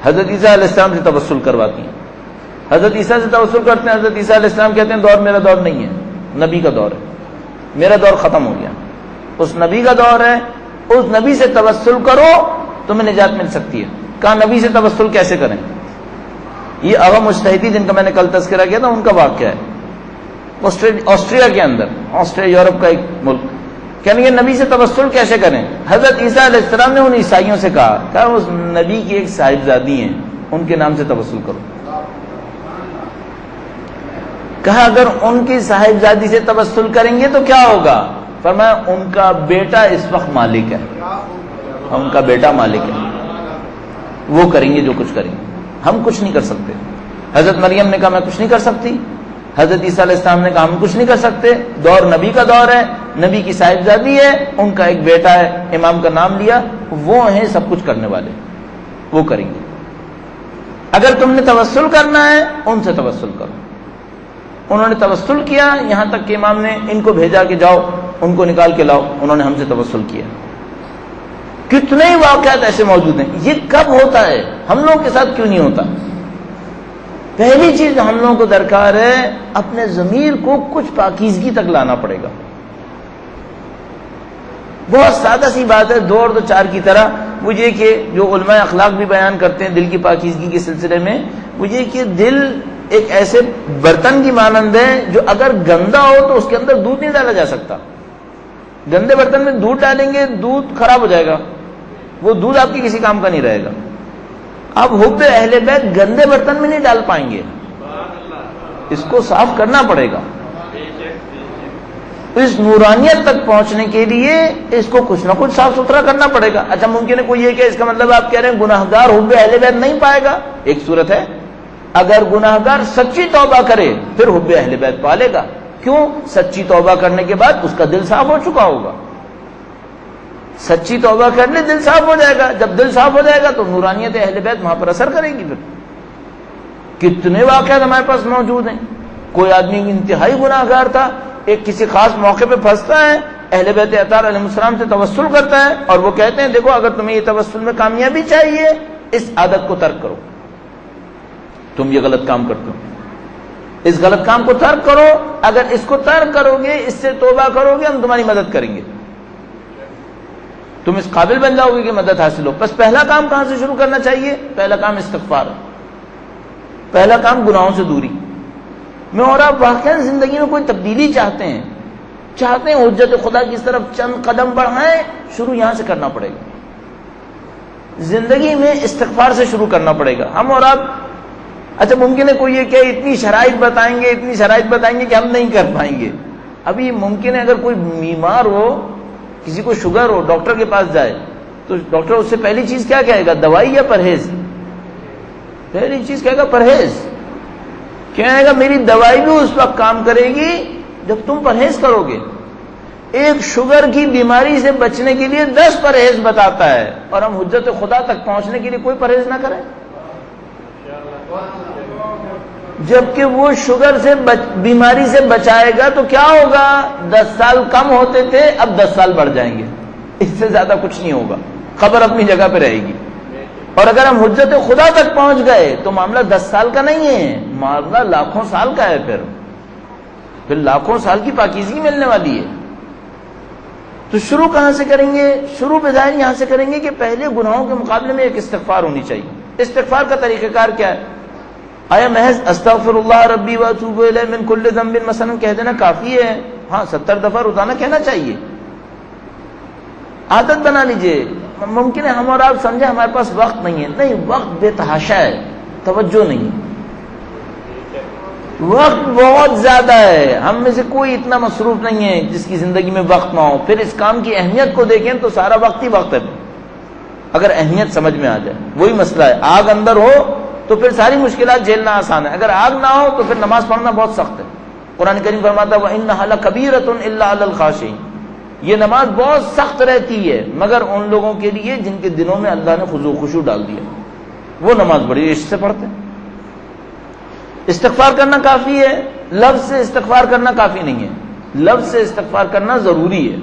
حضرت عیسیٰ علیہ السلام سے توسل کرواتی ہیں. حضرت عیسیٰ سے توسل کرتے ہیں. حضرت عیسیٰ علیہ السلام کہتے ہیں دور میرا دور نہیں ہے، نبی کا دور ہے، میرا دور ختم ہو گیا، اس نبی کا دور ہے، اس نبی سے توسل کرو تمہیں نجات مل سکتی ہے. کہا نبی سے توسل کیسے کریں؟ یہ عوام مجتہدی جن کا میں نے کل تذکرہ کیا تھا ان کا واقعہ ہے. آسٹریا کے اندر، آسٹریا یورپ کا ایک ملک، کہنے کہ نبی سے توسل کیسے کریں؟ حضرت عیسیٰ علیہ السلام نے ان عیسائیوں سے کہا اس نبی کی ایک صاحبزادی ہیں ان کے نام سے توسل کرو. کہا اگر ان کی صاحبزادی سے توسل کریں گے تو کیا ہوگا؟ فرمایا ان کا بیٹا اس وقت مالک ہے، ان کا بیٹا مالک ہے، وہ کریں گے جو کچھ کریں گے، ہم کچھ نہیں کر سکتے. حضرت مریم نے کہا میں کچھ نہیں کر سکتی. حضرت عیسیٰ علیہ السلام نے کہا ہم کچھ نہیں کر سکتے، دور نبی کا دور ہے، نبی کی صاحبزادی ہے، ان کا ایک بیٹا ہے، امام کا نام لیا، وہ ہیں سب کچھ کرنے والے، وہ کریں گے. اگر تم نے توسل کرنا ہے ان سے توسل کرو. انہوں نے توسل کیا، یہاں تک کہ امام نے ان کو بھیجا کہ جاؤ ان کو نکال کے لاؤ. انہوں نے ہم سے توسل کیا. کتنے ہی واقعات ایسے موجود ہیں. یہ کب ہوتا ہے؟ ہم لوگوں کے ساتھ کیوں نہیں ہوتا؟ پہلی چیز ہم لوگوں کو درکار ہے اپنے ضمیر کو کچھ پاکیزگی تک لانا پڑے گا. بہت سادہ سی بات ہے، 2 اور 2 4 کی طرح. وہ یہ کہ جو علماء اخلاق بھی بیان کرتے ہیں دل کی پاکیزگی کے سلسلے میں، وہ یہ کہ دل ایک ایسے برتن کی مانند ہے جو اگر گندا ہو تو اس کے اندر دودھ نہیں ڈالا جا سکتا. گندے برتن میں دودھ ڈالیں گے دودھ خراب ہو جائے گا، وہ دودھ آپ کی کسی کام کا نہیں رہے گا. آپ حب اہل بیت گندے برتن میں نہیں ڈال پائیں گے، اس کو صاف کرنا پڑے گا. اس نورانیت تک پہنچنے کے لیے اس کو کچھ نہ کچھ صاف ستھرا کرنا پڑے گا. اچھا ممکن ہے کوئی یہ کہ اس کا مطلب آپ کہہ رہے ہیں گناہگار حب اہل بیت نہیں پائے گا. ایک صورت ہے اگر گناہگار سچی توبہ کرے پھر حب اہل بیت پالے گا. کیوں؟ سچی توبہ کرنے کے بعد اس کا دل صاف ہو چکا ہوگا. سچی توبہ کر لے دل صاف ہو جائے گا. جب دل صاف ہو جائے گا تو نورانیت اہل بیت وہاں پر اثر کرے گی. پھر کتنے واقعات ہمارے پاس موجود ہیں. کوئی آدمی انتہائی گناہگار تھا، ایک کسی خاص موقع پہ پھنستا ہے، اہل بیت اطہار علیہ السلام سے توسل کرتا ہے اور وہ کہتے ہیں دیکھو اگر تمہیں یہ توسل میں کامیابی چاہیے اس عادت کو ترک کرو، تم یہ غلط کام کرتے ہو، اس غلط کام کو ترک کرو. اگر اس کو ترک کرو گے، اس سے توبہ کرو گے، ہم تمہاری مدد کریں گے، تم اس قابل بن جاؤ گے کہ مدد حاصل ہو. بس پہلا کام کہاں سے شروع کرنا چاہیے؟ پہلا کام استغفار، پہلا کام گناہوں سے دوری. میں اور آپ واقعی زندگی میں کوئی تبدیلی چاہتے ہیں حجت خدا کی طرف چند قدم بڑھائیں، شروع یہاں سے کرنا پڑے گا. زندگی میں استغفار سے شروع کرنا پڑے گا. ہم اور آپ اچھا ممکن ہے کوئی یہ کہ اتنی شرائط بتائیں گے کہ ہم نہیں کر پائیں گے. ابھی ممکن ہے اگر کوئی بیمار ہو, کسی کو شوگر ہو, ڈاکٹر کے پاس جائے تو ڈاکٹر اس سے پہلی چیز کیا کہے گا, دوائی یا پرہیز؟ پہلی چیز کہے گا پرہیز. کہے گا میری دوائی بھی اس وقت کام کرے گی جب تم پرہیز کرو گے. ایک شوگر کی بیماری سے بچنے کے لیے 10 پرہیز بتاتا ہے, اور ہم حجت خدا تک پہنچنے کے لیے کوئی پرہیز نہ کریں, جبکہ وہ شوگر سے بیماری سے بچائے گا تو کیا ہوگا, 10 سال کم ہوتے تھے اب 10 سال بڑھ جائیں گے, اس سے زیادہ کچھ نہیں ہوگا, خبر اپنی جگہ پہ رہے گی. اور اگر ہم حجت خدا تک پہنچ گئے تو معاملہ 10 سال کا نہیں ہے, معاملہ لاکھوں سال کا ہے. پھر لاکھوں سال کی پاکیزگی ملنے والی ہے. تو شروع کہاں سے کریں گے؟ شروع بظاہر یہاں سے کریں گے کہ پہلے گناہوں کے مقابلے میں ایک استغفار ہونی چاہیے. استغفار کا طریقہ کار کیا ہے؟ آیا محض استغفر اللہ ربی واتوب الیہ من کل ذنب مثلا کہہ دینا کافی ہے؟ ہاں 70 دفعہ روزانہ کہنا چاہیے, عادت بنا لیجئے. ممکن ہے ہم اور آپ سمجھیں ہمارے پاس وقت نہیں ہے, نہیں, وقت بے تحاشا ہے, توجہ نہیں, وقت بہت زیادہ ہے. ہم میں سے کوئی اتنا مصروف نہیں ہے جس کی زندگی میں وقت نہ ہو. پھر اس کام کی اہمیت کو دیکھیں تو سارا وقت ہی وقت ہے, اگر اہمیت سمجھ میں آ جائے. وہی مسئلہ ہے, آگ اندر ہو تو پھر ساری مشکلات جھیلنا آسان ہے, اگر آگ نہ ہو تو پھر نماز پڑھنا بہت سخت ہے. قرآن کریم فرماتا ہے وَإِنَّهَا لَكَبِيرَةٌ إِلَّا عَلَى الْخَاشِعِينَ, یہ نماز بہت سخت رہتی ہے مگر ان لوگوں کے لیے جن کے دلوں میں اللہ نے خضوع خشوع ڈال دیا, وہ نماز بڑی عشق سے پڑھتے ہیں. استغفار کرنا کافی ہے, لفظ سے استغفار کرنا کافی نہیں ہے. لفظ سے استغفار کرنا ضروری ہے.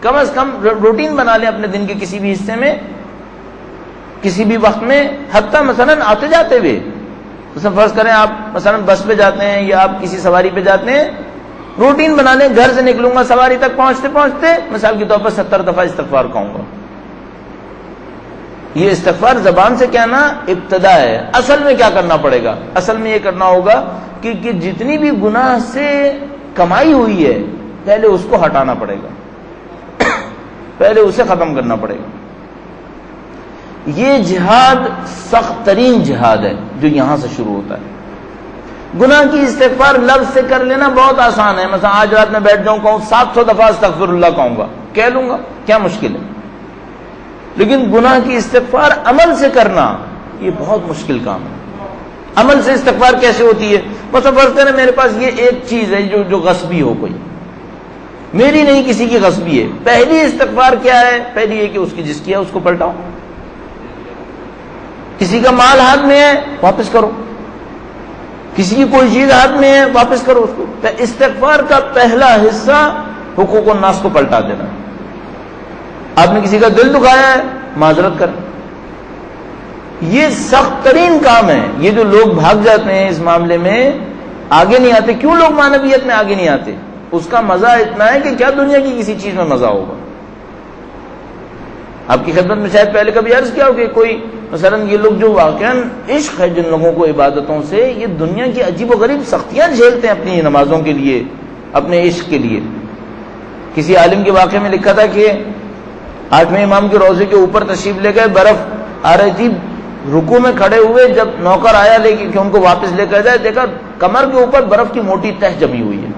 کم از کم روٹین بنا لیں اپنے دن کے کسی بھی حصے میں, کسی بھی وقت میں, حتیٰ مثلا آتے جاتے ہوئے. مثلا فرض کریں آپ مثلا بس پہ جاتے ہیں یا آپ کسی سواری پہ جاتے ہیں, روٹین بنا لیں, گھر سے نکلوں گا سواری تک پہنچتے پہنچتے مثال کے طور پر 70 دفعہ استغفار کہوں گا. یہ استغفار زبان سے کہنا ابتدا ہے. اصل میں کیا کرنا پڑے گا؟ اصل میں یہ کرنا ہوگا کہ جتنی بھی گناہ سے کمائی ہوئی ہے پہلے اس کو ہٹانا پڑے گا, پہلے اسے ختم کرنا پڑے گا. یہ جہاد سخت ترین جہاد ہے جو یہاں سے شروع ہوتا ہے. گناہ کی استغفار لفظ سے کر لینا بہت آسان ہے. مثلا آج رات میں بیٹھ جاؤں کہوں 700 دفعہ استغفر اللہ کہوں گا, کہہ لوں گا, کیا مشکل ہے. لیکن گناہ کی استغفار عمل سے کرنا یہ بہت مشکل کام ہے. عمل سے استغفار کیسے ہوتی ہے؟ مثلا فرض کریں میرے پاس یہ ایک چیز ہے جو غصبی ہو, کوئی میری نہیں کسی کی غصبی ہے. پہلی استغفار کیا ہے؟ پہلی یہ کہ اس کی جس کی ہے اس کو پلٹاؤ. کسی کا مال ہاتھ میں ہے واپس کرو, کسی کی کوئی چیز ہاتھ میں ہے واپس کرو اس کو. استغفار کا پہلا حصہ حقوق الناس کو پلٹا دینا. آپ نے کسی کا دل دکھایا ہے, معذرت کریں. یہ سخت ترین کام ہے. یہ جو لوگ بھاگ جاتے ہیں اس معاملے میں, آگے نہیں آتے. کیوں لوگ معنویت میں آگے نہیں آتے؟ اس کا مزہ اتنا ہے کہ کیا دنیا کی کسی چیز میں مزہ ہوگا. آپ کی خدمت میں شاید پہلے کبھی عرض کیا ہو کہ کوئی مثلا یہ لوگ جو واقعاً عشق ہے جن لوگوں کو عبادتوں سے, یہ دنیا کی عجیب و غریب سختیاں جھیلتے ہیں اپنی نمازوں کے لیے, اپنے عشق کے لیے. کسی عالم کے واقعے میں لکھا تھا کہ 8ویں امام کے روضے کے اوپر تشریف لے گئے, برف آ رہی تھی, رکوع میں کھڑے ہوئے, جب نوکر آیا لے کے کہ ان کو واپس لے کر جائے, دیکھا کمر کے اوپر برف کی موٹی تہ جمی ہوئی ہے.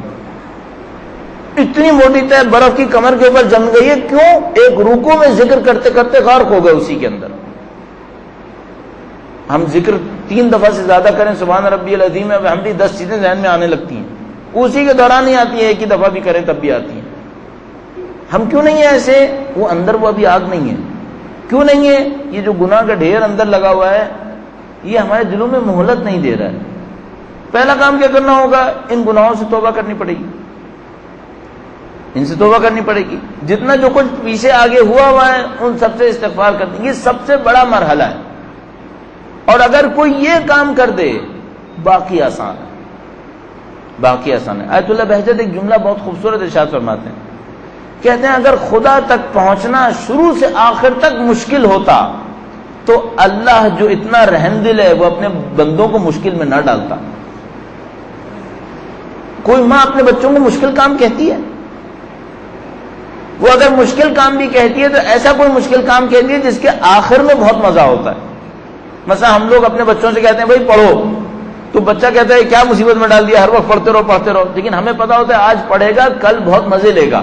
اتنی موٹی تہ برف کی کمر کے اوپر جم گئی ہے. کیوں؟ ایک رکوع میں ذکر کرتے کرتے غرق ہو گئے اسی کے اندر. ہم ذکر 3 دفعہ سے زیادہ کریں, سبحان ربی العظیم وبحمدہ 10 چیزیں ذہن میں آنے لگتی ہیں, اسی کے دوران ہی آتی ہیں. ایک ہی دفعہ بھی کریں تب بھی آتی ہیں. ہم کیوں نہیں ہیں ایسے؟ وہ اندر وہ ابھی آگ نہیں ہے. کیوں نہیں ہے؟ یہ جو گناہ کا ڈھیر اندر لگا ہوا ہے یہ ہمارے دلوں میں مہلت نہیں دے رہا ہے. پہلا کام کیا کرنا ہوگا؟ ان گناہوں سے توبہ کرنی پڑے گی, ان سے توبہ کرنی پڑے گی. جتنا جو کچھ پیچھے آگے ہوا ہے ان سب سے استغفار کرنا, یہ سب سے بڑا مرحلہ ہے. اور اگر کوئی یہ کام کر دے باقی آسان ہے, باقی آسان ہے. آیت اللہ بہجت ایک جملہ بہت خوبصورت ارشاد فرماتے ہیں, کہتے ہیں اگر خدا تک پہنچنا شروع سے آخر تک مشکل ہوتا تو اللہ جو اتنا رحم دل ہے وہ اپنے بندوں کو مشکل میں نہ ڈالتا. کوئی ماں اپنے بچوں کو مشکل کام کہتی ہے؟ وہ اگر مشکل کام بھی کہتی ہے تو ایسا کوئی مشکل کام کہتی ہے جس کے آخر میں بہت مزہ ہوتا ہے. مثلا ہم لوگ اپنے بچوں سے کہتے ہیں بھائی پڑھو، تو بچہ کہتا ہے کیا مصیبت میں ڈال دیا، ہر وقت پڑھتے رہو پڑھتے رہو، لیکن ہمیں پتا ہوتا ہے آج پڑھے گا کل بہت مزے لے گا.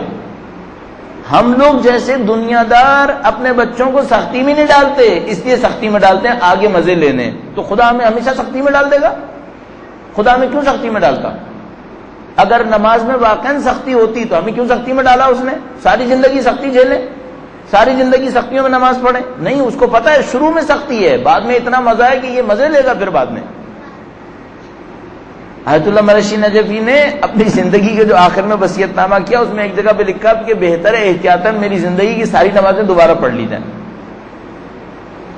ہم لوگ جیسے دنیا دار اپنے بچوں کو سختی میں نہیں ڈالتے، اس لیے سختی میں ڈالتے ہیں آگے مزے لینے. تو خدا ہمیں ہمیشہ سختی میں ڈال دے گا؟ خدا ہمیں کیوں سختی میں ڈالتا؟ اگر نماز میں واقعاً سختی ہوتی تو ہمیں کیوں سختی میں ڈالا اس نے؟ ساری زندگی سختی جھیلیں، ساری زندگی سختیوں میں نماز پڑھیں؟ نہیں، اس کو پتا ہے شروع میں سختی ہے، بعد میں اتنا مزہ ہے کہ یہ مزے لے گا پھر بعد میں. آیت اللہ مرشی نجفی نے اپنی زندگی کے جو آخر میں وصیت نامہ کیا، اس میں ایک جگہ پہ لکھا کہ بہتر ہے احتیاطاً میری زندگی کی ساری نمازیں دوبارہ پڑھ لی جائیں.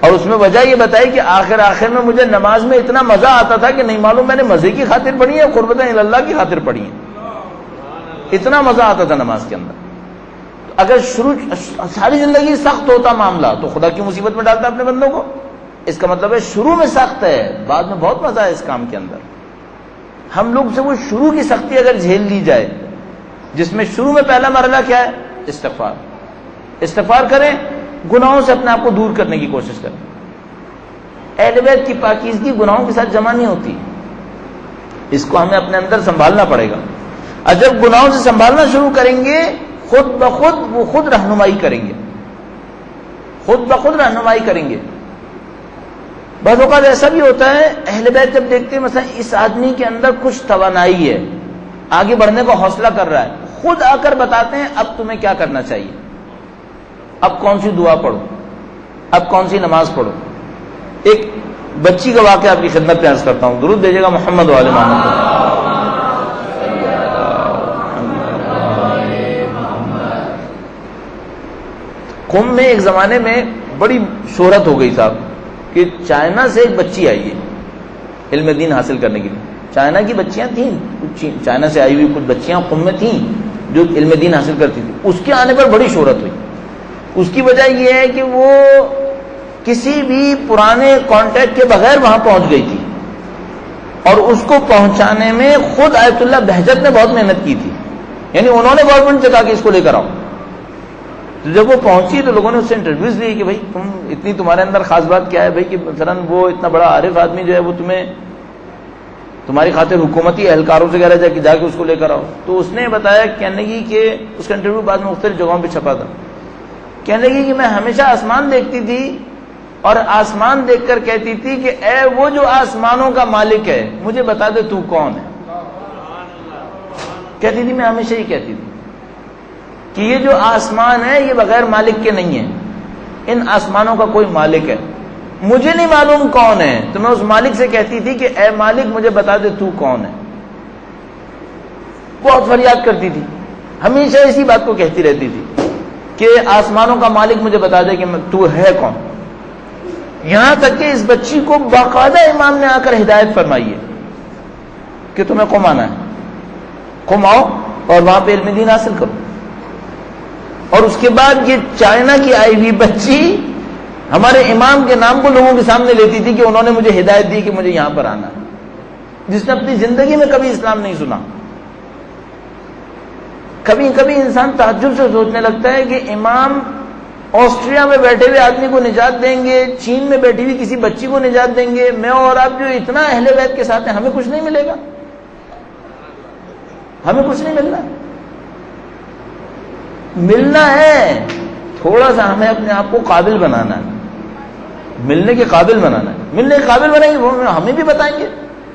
اور اس میں وجہ یہ بتائی کہ آخر میں مجھے نماز میں اتنا مزہ آتا تھا کہ نہیں معلوم میں نے مزے کی خاطر پڑھی ہے قربت اللہ کی خاطر پڑھی ہے، اتنا مزہ آتا تھا نماز کے اندر. اگر ساری زندگی سخت ہوتا معاملہ تو خدا کی مصیبت میں ڈالتا اپنے بندوں کو. اس کا مطلب ہے شروع میں سخت ہے، بعد میں بہت مزہ ہے اس کام کے اندر. ہم لوگ سے وہ شروع کی سختی اگر جھیل لی جائے، جس میں شروع میں پہلا مرحلہ کیا ہے؟ استغفار کریں، گناہوں سے اپنے آپ کو دور کرنے کی کوشش کریں. اہل بیت کی پاکیزگی گناہوں کے ساتھ جمع نہیں ہوتی، اس کو ہمیں اپنے اندر سنبھالنا پڑے گا. اور جب گناہوں سے سنبھالنا شروع کریں گے خود بخود وہ خود رہنمائی کریں گے، خود بخود رہنمائی کریں گے. بعض اوقات ایسا بھی ہوتا ہے اہل بیت جب دیکھتے ہیں مثلا اس آدمی کے اندر کچھ توانائی ہے، آگے بڑھنے کا حوصلہ کر رہا ہے، خود آ کر بتاتے ہیں اب تمہیں کیا کرنا چاہیے، اب کون سی دعا پڑھو، اب کون سی نماز پڑھو. ایک بچی کا واقعہ آپ کی خدمت میں عرض کرتا ہوں، درود بھیجیے گا محمد وعلى محمد. قم میں ایک زمانے میں بڑی شہرت ہو گئی صاحب کہ چائنا سے ایک بچی آئی ہے علم دین حاصل کرنے کے لیے. چائنا کی بچیاں تھیں، چائنا سے آئی ہوئی کچھ بچیاں قم میں تھیں جو علم دین حاصل کرتی تھیں. اس کے آنے پر بڑی شہرت ہوئی. اس کی وجہ یہ ہے کہ وہ کسی بھی پرانے کانٹیکٹ کے بغیر وہاں پہنچ گئی تھی، اور اس کو پہنچانے میں خود آیت اللہ بہجت نے بہت محنت کی تھی. یعنی انہوں نے گورنمنٹ سے کہا کہ اس کو لے کر آؤ. تو جب وہ پہنچی تو لوگوں نے اس سے انٹرویوز لی کہ بھائی تمہارے اندر خاص بات کیا ہے بھائی کہ مثلا وہ اتنا بڑا عارف آدمی جو ہے وہ تمہاری خاطر حکومتی اہلکاروں سے کہہ رہا ہے جا کے اس کو لے کر آؤ. تو اس نے بتایا کہنے کی کہ اس کا انٹرویو بعد میں مختلف جگہوں پہ چھپا تھا، کہنے کی کہ میں ہمیشہ آسمان دیکھتی تھی اور آسمان دیکھ کر کہتی تھی کہ اے وہ جو آسمانوں کا مالک ہے مجھے بتا دے تو کون ہے. کہتی تھی میں ہمیشہ ہی کہتی تھی کہ یہ جو آسمان ہے یہ بغیر مالک کے نہیں ہے، ان آسمانوں کا کوئی مالک ہے، مجھے نہیں معلوم کون ہے. تو میں اس مالک سے کہتی تھی کہ اے مالک مجھے بتا دے تو کون ہے. بہت فریاد کرتی تھی، ہمیشہ اسی بات کو کہتی رہتی تھی کہ آسمانوں کا مالک مجھے بتا دے کہ تو ہے کون. یہاں تک کہ اس بچی کو باقاعدہ امام نے آ کر ہدایت فرمائی ہے کہ تمہیں قم آنا ہے، قم آؤ اور وہاں پہ علم دین حاصل کرو. اور اس کے بعد یہ چائنا کی آئی ہوئی بچی ہمارے امام کے نام کو لوگوں کے سامنے لیتی تھی کہ انہوں نے مجھے ہدایت دی کہ مجھے یہاں پر آنا ہے، جس نے اپنی زندگی میں کبھی اسلام نہیں سنا. کبھی کبھی انسان تعجب سے سوچنے لگتا ہے کہ امام آسٹریا میں بیٹھے ہوئے آدمی کو نجات دیں گے، چین میں بیٹھی ہوئی کسی بچی کو نجات دیں گے، میں اور آپ جو اتنا اہل بیت کے ساتھ ہیں ہمیں کچھ نہیں ملے گا، ہمیں کچھ نہیں ملنا. ملنا ہے تھوڑا سا ہمیں اپنے آپ کو قابل بنانا ہے، ملنے کے قابل بنانا ہے. ملنے کے قابل بنائیں گے وہ ہمیں بھی بتائیں گے.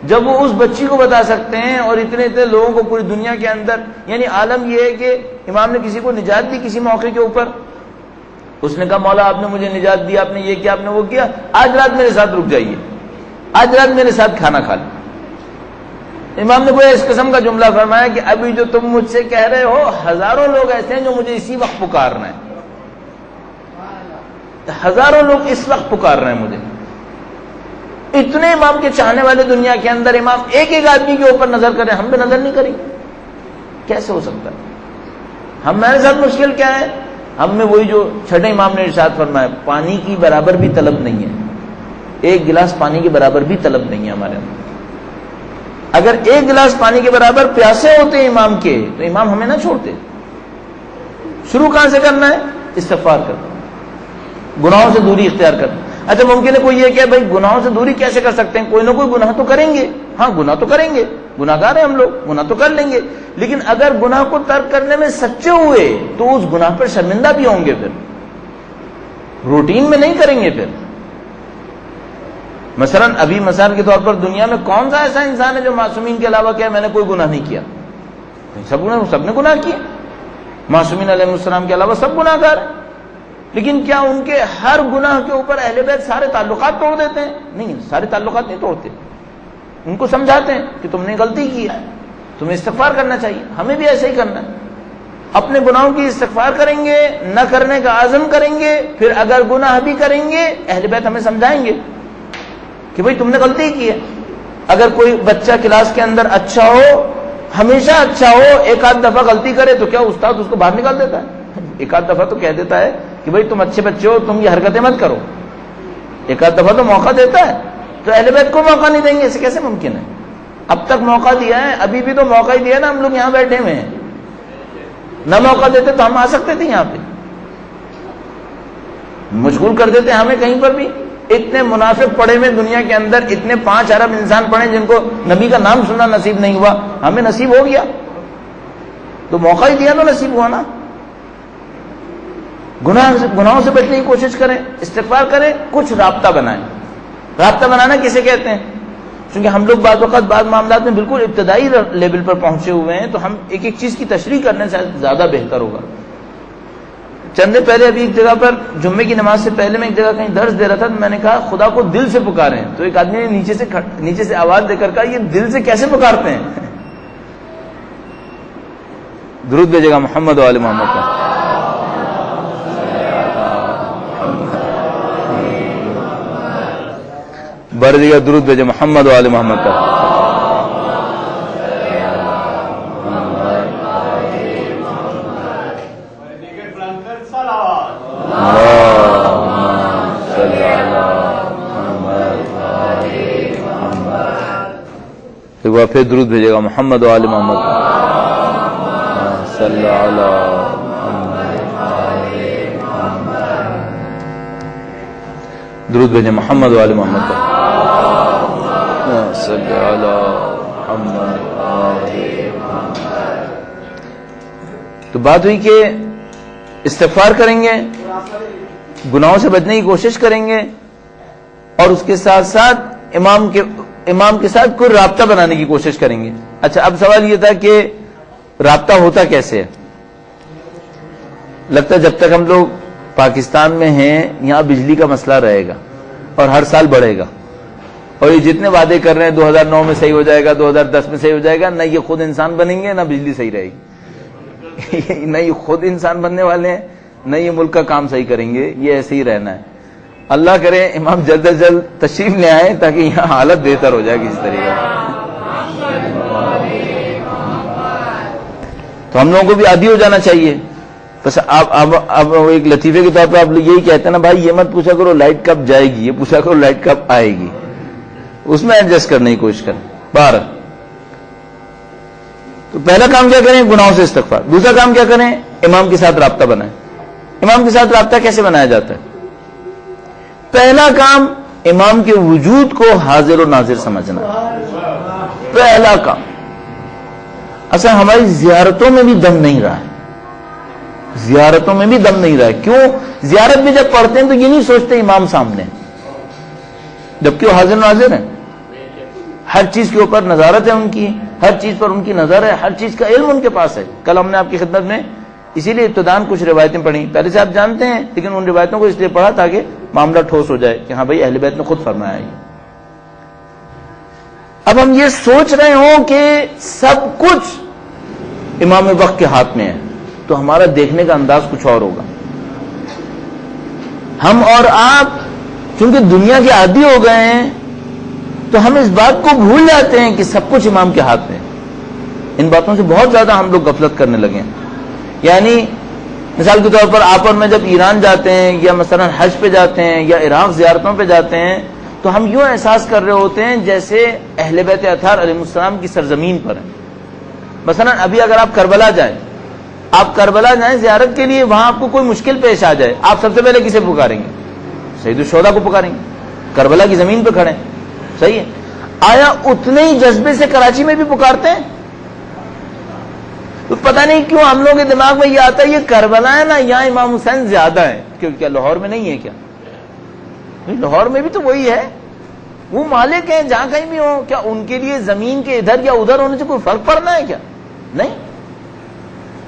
جب وہ اس بچی کو بتا سکتے ہیں اور اتنے لوگوں کو پوری دنیا کے اندر، یعنی عالم یہ ہے کہ امام نے کسی کو نجات دی کسی موقع کے اوپر، اس نے کہا مولا آپ نے مجھے نجات دی، آپ نے یہ کیا، آپ نے وہ کیا، آج رات میرے ساتھ رک جائیے، آج رات میرے ساتھ کھانا کھا لیں. امام نے کوئی اس قسم کا جملہ فرمایا کہ ابھی جو تم مجھ سے کہہ رہے ہو ہزاروں لوگ ایسے ہیں جو مجھے اسی وقت پکار رہے ہیں، ہزاروں لوگ اس وقت پکار رہے ہیں مجھے. اتنے امام کے چاہنے والے دنیا کے اندر، امام ایک ایک آدمی کے اوپر نظر کریں، ہم پہ نظر نہیں کریں، کیسے ہو سکتا ہے؟ ہمارے ساتھ مشکل کیا ہے؟ ہم میں وہی جو چھٹے امام نے ارشاد فرمایا پانی کی برابر بھی طلب نہیں ہے، ایک گلاس پانی کے برابر بھی طلب نہیں ہے ہمارے اندر. اگر ایک گلاس پانی کے برابر پیاسے ہوتے امام کے تو امام ہمیں نہ چھوڑتے. شروع کہاں سے کرنا ہے؟ استغفار کرنا، گناہوں سے دوری اختیار کرنا۔ اچھا ممکن ہے کوئی یہ کہ بھائی گناہوں سے دوری کیسے کر سکتے ہیں؟ کوئی نہ کوئی گناہ تو کریں گے، ہاں گناہ تو کریں گے، گناہ گار ہیں ہم لوگ، گناہ تو کر لیں گے، لیکن اگر گناہ کو ترک کرنے میں سچے ہوئے تو اس گناہ پر شرمندہ بھی ہوں گے، پھر روٹین میں نہیں کریں گے۔ پھر مثلا ابھی مثال کے طور پر دنیا میں کون سا ایسا انسان ہے جو معصومین کے علاوہ کیا میں نے کوئی گناہ نہیں کیا؟ سب نے گناہ کیا، معصومین علیہ السلام کے علاوہ سب گناہ گار ہیں، لیکن کیا ان کے ہر گناہ کے اوپر اہل بیت سارے تعلقات توڑ دیتے ہیں؟ نہیں، سارے تعلقات نہیں توڑتے، ان کو سمجھاتے ہیں کہ تم نے غلطی کی ہے، تمہیں استغفار کرنا چاہیے۔ ہمیں بھی ایسے ہی کرنا ہے، اپنے گناہوں کی استغفار کریں گے، نہ کرنے کا عزم کریں گے، پھر اگر گناہ بھی کریں گے اہل بیت ہمیں سمجھائیں گے کہ بھئی تم نے غلطی کی ہے۔ اگر کوئی بچہ کلاس کے اندر اچھا ہو، ہمیشہ اچھا ہو، ایک آدھ دفعہ غلطی کرے تو کیا استاد اس کو باہر نکال دیتا ہے؟ ایک آدھ دفعہ تو کہہ دیتا ہے کہ بھئی تم اچھے بچے ہو، تم یہ حرکتیں مت کرو، ایک آدھ دفعہ تو موقع دیتا ہے، تو اہل بیت کو موقع نہیں دیں گے؟ اسے کیسے ممکن ہے؟ اب تک موقع دیا ہے، ابھی بھی تو موقع ہی دیا نا، ہم لوگ یہاں بیٹھے ہوئے ہیں، نہ موقع دیتے تو ہم آ سکتے تھے یہاں پہ، مشغول کر دیتے ہمیں کہیں پر بھی۔ اتنے منافق پڑے ہوئے دنیا کے اندر، اتنے 5 ارب انسان پڑے جن کو نبی کا نام سننا نصیب نہیں ہوا، ہمیں نصیب ہو گیا تو موقع ہی دیا تو نصیب ہوا نا۔ گناہوں سے بچنے کی کوشش کریں، استغفار کریں، کچھ رابطہ بنائیں۔ رابطہ بنانا کسے کہتے ہیں؟ چونکہ ہم لوگ بعض وقت بعض معاملات میں بالکل ابتدائی لیول پر پہنچے ہوئے ہیں، تو ہم ایک ایک چیز کی تشریح کرنے سے زیادہ بہتر ہوگا۔ چند دن پہلے ابھی ایک جگہ پر جمعے کی نماز سے پہلے میں ایک جگہ کہیں درس دے رہا تھا، تو میں نے کہا خدا کو دل سے پکاریں، تو ایک آدمی نے نیچے سے آواز دے کر کہا یہ دل سے کیسے پکارتے ہیں؟ درود بھیجے گا محمد و آل محمد کا۔ بڑھ دیگا درود بھیجے محمد و آل محمد کا۔ ایک بار پھر درود بھیجے گا محمد و آل محمد کا۔ صلی اللہ درود بھیجے محمد و آل محمد کا۔ صلی اللہ محمد۔ تو بات ہوئی کہ استغفار کریں گے، گناہوں سے بچنے کی کوشش کریں گے، اور اس کے ساتھ ساتھ امام کے ساتھ کوئی رابطہ بنانے کی کوشش کریں گے۔ اچھا اب سوال یہ تھا کہ رابطہ ہوتا کیسے ہے؟ لگتا ہے جب تک ہم لوگ پاکستان میں ہیں یہاں بجلی کا مسئلہ رہے گا اور ہر سال بڑھے گا، اور یہ جتنے وعدے کر رہے ہیں 2009 میں صحیح ہو جائے گا، 2010 میں صحیح ہو جائے گا، نہ یہ خود انسان بنیں گے نہ بجلی صحیح رہے گی نہ یہ خود انسان بننے والے ہیں نہ یہ ملک کا کام صحیح کریں گے، یہ ایسے ہی رہنا ہے۔ اللہ کرے امام جلد از جلد تشریف لے آئیں تاکہ یہاں حالت بہتر ہو جائے کسی طریقے سے۔ تو ہم لوگوں کو بھی عادی ہو جانا چاہیے۔ بس اب ایک لطیفے کے طور پہ آپ یہی کہتے ہیں نا بھائی یہ مت پوچھا کرو لائٹ کب جائے گی، یہ پوچھا کرو لائٹ کب آئے گی، اس میں ایڈجسٹ کرنے کی کوشش کریں بار۔ تو پہلا کام کیا کریں؟ گناہوں سے استغفار۔ دوسرا کام کیا کریں؟ امام کے ساتھ رابطہ بنائیں۔ امام کے ساتھ رابطہ کیسے بنایا جاتا ہے؟ پہلا کام امام کے وجود کو حاضر و ناظر سمجھنا، پہلا کام۔ اصل ہماری زیارتوں میں بھی دم نہیں رہا ہے، زیارتوں میں بھی دم نہیں رہا ہے۔ کیوں؟ زیارت بھی جب پڑھتے ہیں تو یہ نہیں سوچتے امام سامنے، جبکہ وہ حاضر ناظر ہیں، ہر چیز کے اوپر نظارت ہے ان کی، ہر چیز پر ان کی نظر ہے، ہر چیز کا علم ان کے پاس ہے۔ کل ہم نے آپ کی خدمت میں اسی لیے ابتدان کچھ روایتیں پڑھی، پہلے سے آپ جانتے ہیں لیکن ان روایتوں کو اس لیے پڑھا تاکہ معاملہ ٹھوس ہو جائے کہ ہاں بھائی اہل بیت نے خود فرمایا ہے۔ اب ہم یہ سوچ رہے ہوں کہ سب کچھ امام وقت کے ہاتھ میں ہے تو ہمارا دیکھنے کا انداز کچھ اور ہوگا۔ ہم اور آپ چونکہ دنیا کے عادی ہو گئے ہیں تو ہم اس بات کو بھول جاتے ہیں کہ سب کچھ امام کے ہاتھ میں ہے۔ ان باتوں سے بہت زیادہ ہم لوگ غفلت کرنے لگے ہیں۔ یعنی مثال کے طور پر آپ اور میں جب ایران جاتے ہیں یا مثلا حج پہ جاتے ہیں یا عراق زیارتوں پہ جاتے ہیں تو ہم یوں احساس کر رہے ہوتے ہیں جیسے اہل بیت اطہار علیہ السلام کی سرزمین پر ہیں۔ مثلا ابھی اگر آپ کربلا جائیں آپ کربلا جائیں زیارت کے لیے, وہاں آپ کو کوئی مشکل پیش آ جائے, آپ سب سے پہلے کسے پکاریں گے؟ سید الشہداء کو پکاریں گے, کربلا کی زمین پہ کھڑے ہیں, صحیح ہے. آیا اتنے ہی جذبے سے کراچی میں بھی پکارتے ہیں؟ تو پتہ نہیں کیوں ہم لوگوں کے دماغ میں یہ آتا ہے یہ کربلا ہے نا, یہاں امام حسین زیادہ ہے. کیا لاہور میں نہیں ہے کیا؟ لاہور میں بھی تو وہی ہے, وہ مالک ہیں جہاں کہیں بھی ہوں. کیا ان کے لیے زمین کے ادھر یا ادھر ہونے سے کوئی فرق پڑنا ہے کیا؟ نہیں.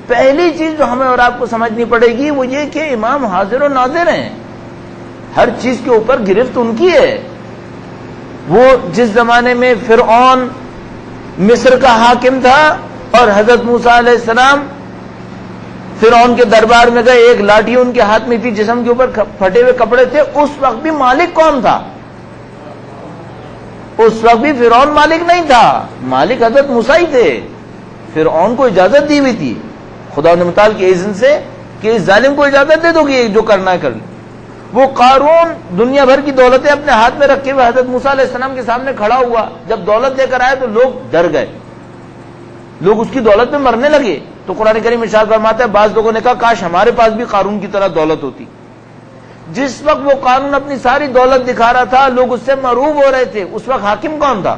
پہلی چیز جو ہمیں اور آپ کو سمجھنی پڑے گی وہ یہ کہ امام حاضر و ناظر ہیں, ہر چیز کے اوپر گرفت ان کی ہے. وہ جس زمانے میں فرعون مصر کا حاکم تھا اور حضرت موسیٰ علیہ السلام فرعون کے دربار میں گئے, ایک لاٹھی ان کے ہاتھ میں تھی, جسم کے اوپر پھٹے ہوئے کپڑے تھے, اس وقت بھی مالک کون تھا؟ اس وقت بھی فرعون مالک نہیں تھا, مالک حضرت موسیٰ ہی تھے. فرعون کو اجازت دی ہوئی تھی خدا متعال کے اذن سے کہ اس ظالم کو اجازت دے دو کہ جو کرنا ہے کر لے. وہ قارون دنیا بھر کی دولتیں اپنے ہاتھ میں رکھے ہوئے حضرت موسیٰ علیہ السلام کے سامنے کھڑا ہوا, جب دولت لے کر آئے تو لوگ ڈر گئے, لوگ اس کی دولت میں مرنے لگے. تو قرآن کریم ارشاد فرماتا ہے بعض لوگوں نے کہا کاش ہمارے پاس بھی قارون کی طرح دولت ہوتی. جس وقت وہ قارون اپنی ساری دولت دکھا رہا تھا لوگ اس سے مروب ہو رہے تھے. اس وقت حاکم کون تھا؟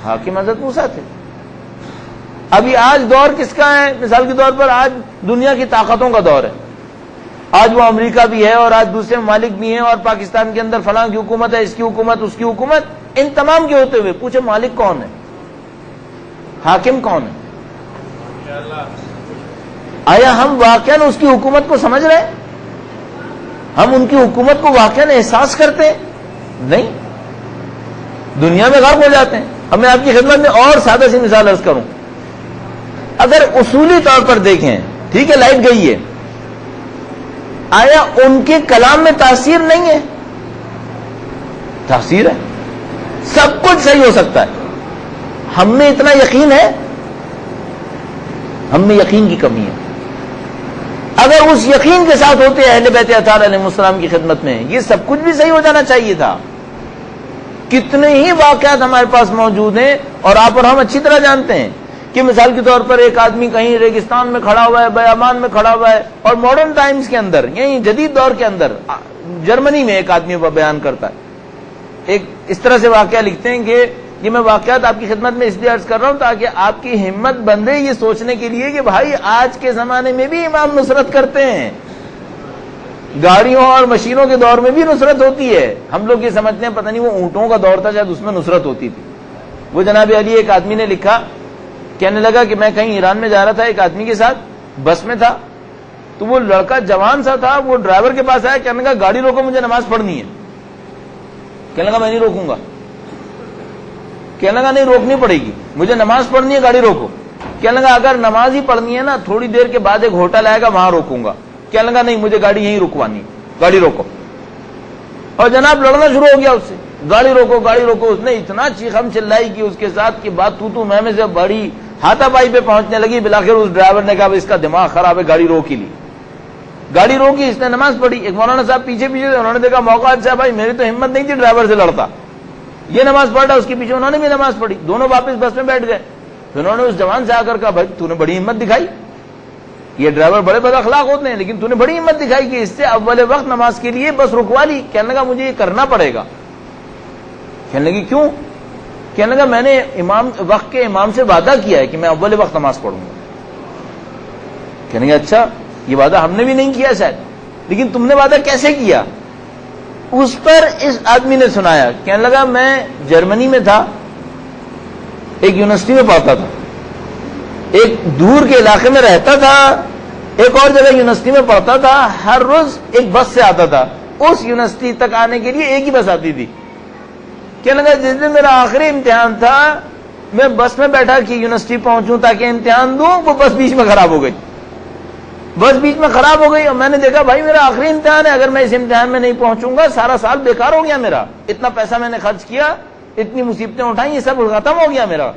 حاکم حضرت موسیٰ تھے. ابھی آج دور کس کا ہے؟ مثال کے طور پر آج دنیا کی طاقتوں کا دور ہے. آج وہ امریکہ بھی ہے اور آج دوسرے ممالک بھی ہیں, اور پاکستان کے اندر فلاں کی حکومت ہے, اس کی حکومت, اس کی حکومت. ان تمام کے ہوتے ہوئے پوچھے مالک کون ہے, حاکم کون ہے؟ آیا ہم واقعاً اس کی حکومت کو سمجھ رہے ہیں؟ ہم ان کی حکومت کو واقعاً احساس کرتے ہیں؟ نہیں, دنیا میں غرق ہو جاتے ہیں. اب میں آپ کی خدمت میں اور سادہ سی مثال عرض کروں. اگر اصولی طور پر دیکھیں, ٹھیک ہے لائٹ گئی ہے, آیا ان کے کلام میں تاثیر نہیں ہے؟ تاثیر ہے, سب کچھ صحیح ہو سکتا ہے. ہم میں اتنا یقین ہے؟ ہم میں یقین کی کمی ہے. اگر اس یقین کے ساتھ ہوتے اہل بیت اطہار علیہ السلام کی خدمت میں, یہ سب کچھ بھی صحیح ہو جانا چاہیے تھا. کتنے ہی واقعات ہمارے پاس موجود ہیں اور آپ اور ہم اچھی طرح جانتے ہیں کہ مثال کے طور پر ایک آدمی کہیں ریگستان میں کھڑا ہوا ہے, بیابان میں کھڑا ہوا ہے, اور ماڈرن ٹائمز کے اندر, یعنی جدید دور کے اندر, جرمنی میں ایک آدمی وہ بیان کرتا ہے. ایک اس طرح سے واقعہ لکھتے ہیں کہ یہ میں واقعات آپ کی خدمت میں اس لیے عرض کر رہا ہوں تاکہ آپ کی ہمت بندے یہ سوچنے کے لیے کہ بھائی آج کے زمانے میں بھی امام نصرت کرتے ہیں, گاڑیوں اور مشینوں کے دور میں بھی نصرت ہوتی ہے. ہم لوگ یہ سمجھتے ہیں پتہ نہیں وہ اونٹوں کا دور تھا شاید اس میں نصرت ہوتی تھی. وہ جناب علی ایک آدمی نے لکھا, کہنے لگا کہ میں کہیں ایران میں جا رہا تھا ایک آدمی کے ساتھ, بس میں تھا, تو وہ لڑکا جوان سا تھا, وہ ڈرائیور کے پاس آیا, کہنے لگا گاڑی روکو مجھے نماز پڑھنی ہے. کہنے لگا میں نہیں روکوں گا. کہنے لگا نہیں روکنی پڑے گی, مجھے نماز پڑھنی ہے, گاڑی روکو. کہنے لگا اگر نماز ہی پڑھنی ہے نا تھوڑی دیر کے بعد ایک ہوٹل آئے گا وہاں روکوں گا. کہنے لگا نہیں مجھے گاڑی یہیں رکوانی, گاڑی روکو. اور جناب لڑنا شروع ہو گیا اس سے, گاڑی روکو گاڑی روکو. اس نے اتنا چیخم چلائی کی اس کے ساتھ کہ بات تو میں سے بڑی ہاتھا پائی پہ پہنچنے لگی. بلاخر اس ڈرائیور نے کہا اس کا دماغ خراب ہے, گاڑی روک ہی لی. گاڑی روکی, اس نے نماز پڑھی. ایک مولانا صاحب پیچھے پیچھے انہوں نے دیکھا موقع اچھا, بھائی میری تو ہمت نہیں تھی ڈرائیور سے لڑتا, یہ نماز پڑھ رہا, اس کے پیچھے انہوں نے بھی نماز پڑھی. دونوں واپس بس میں بیٹھ گئے. پھر انہوں نے اس جوان سے آ کر کہا بھائی تو نے بڑی ہمت دکھائی, یہ ڈرائیور بڑے بد اخلاق ہوتے ہیں لیکن تو نے بڑی ہمت دکھائی کہ اس سے اول وقت نماز کے لیے بس رکوا لی. کہنے لگا مجھے یہ کرنا پڑے گا. کہنے لگی کیوں؟ کہنے لگا میں نے امام وقت کے امام سے وعدہ کیا ہے کہ میں اول وقت نماز پڑھوں گا. کہنے لگا اچھا یہ وعدہ ہم نے بھی نہیں کیا شاید, لیکن تم نے وعدہ کیسے کیا؟ اس پر اس آدمی نے سنایا. کہنے لگا میں جرمنی میں تھا, ایک یونیورسٹی میں پڑھتا تھا, ایک دور کے علاقے میں رہتا تھا, ایک اور جگہ یونیورسٹی میں پڑھتا تھا. ہر روز ایک بس سے آتا تھا, اس یونیورسٹی تک آنے کے لیے ایک ہی بس آتی تھی. کہنے لگا جس دن میرا آخری امتحان تھا میں بس میں بیٹھا کہ یونیورسٹی پہنچوں تاکہ امتحان دوں, وہ بس بیچ میں خراب ہو گئی. بس بیچ میں خراب ہو گئی اور میں نے دیکھا بھائی میرا آخری امتحان ہے, اگر میں اس امتحان میں نہیں پہنچوں گا سارا سال بیکار ہو گیا میرا, اتنا پیسہ میں نے خرچ کیا, اتنی مصیبتیں اٹھائیں, یہ سب ختم ہو گیا میرا.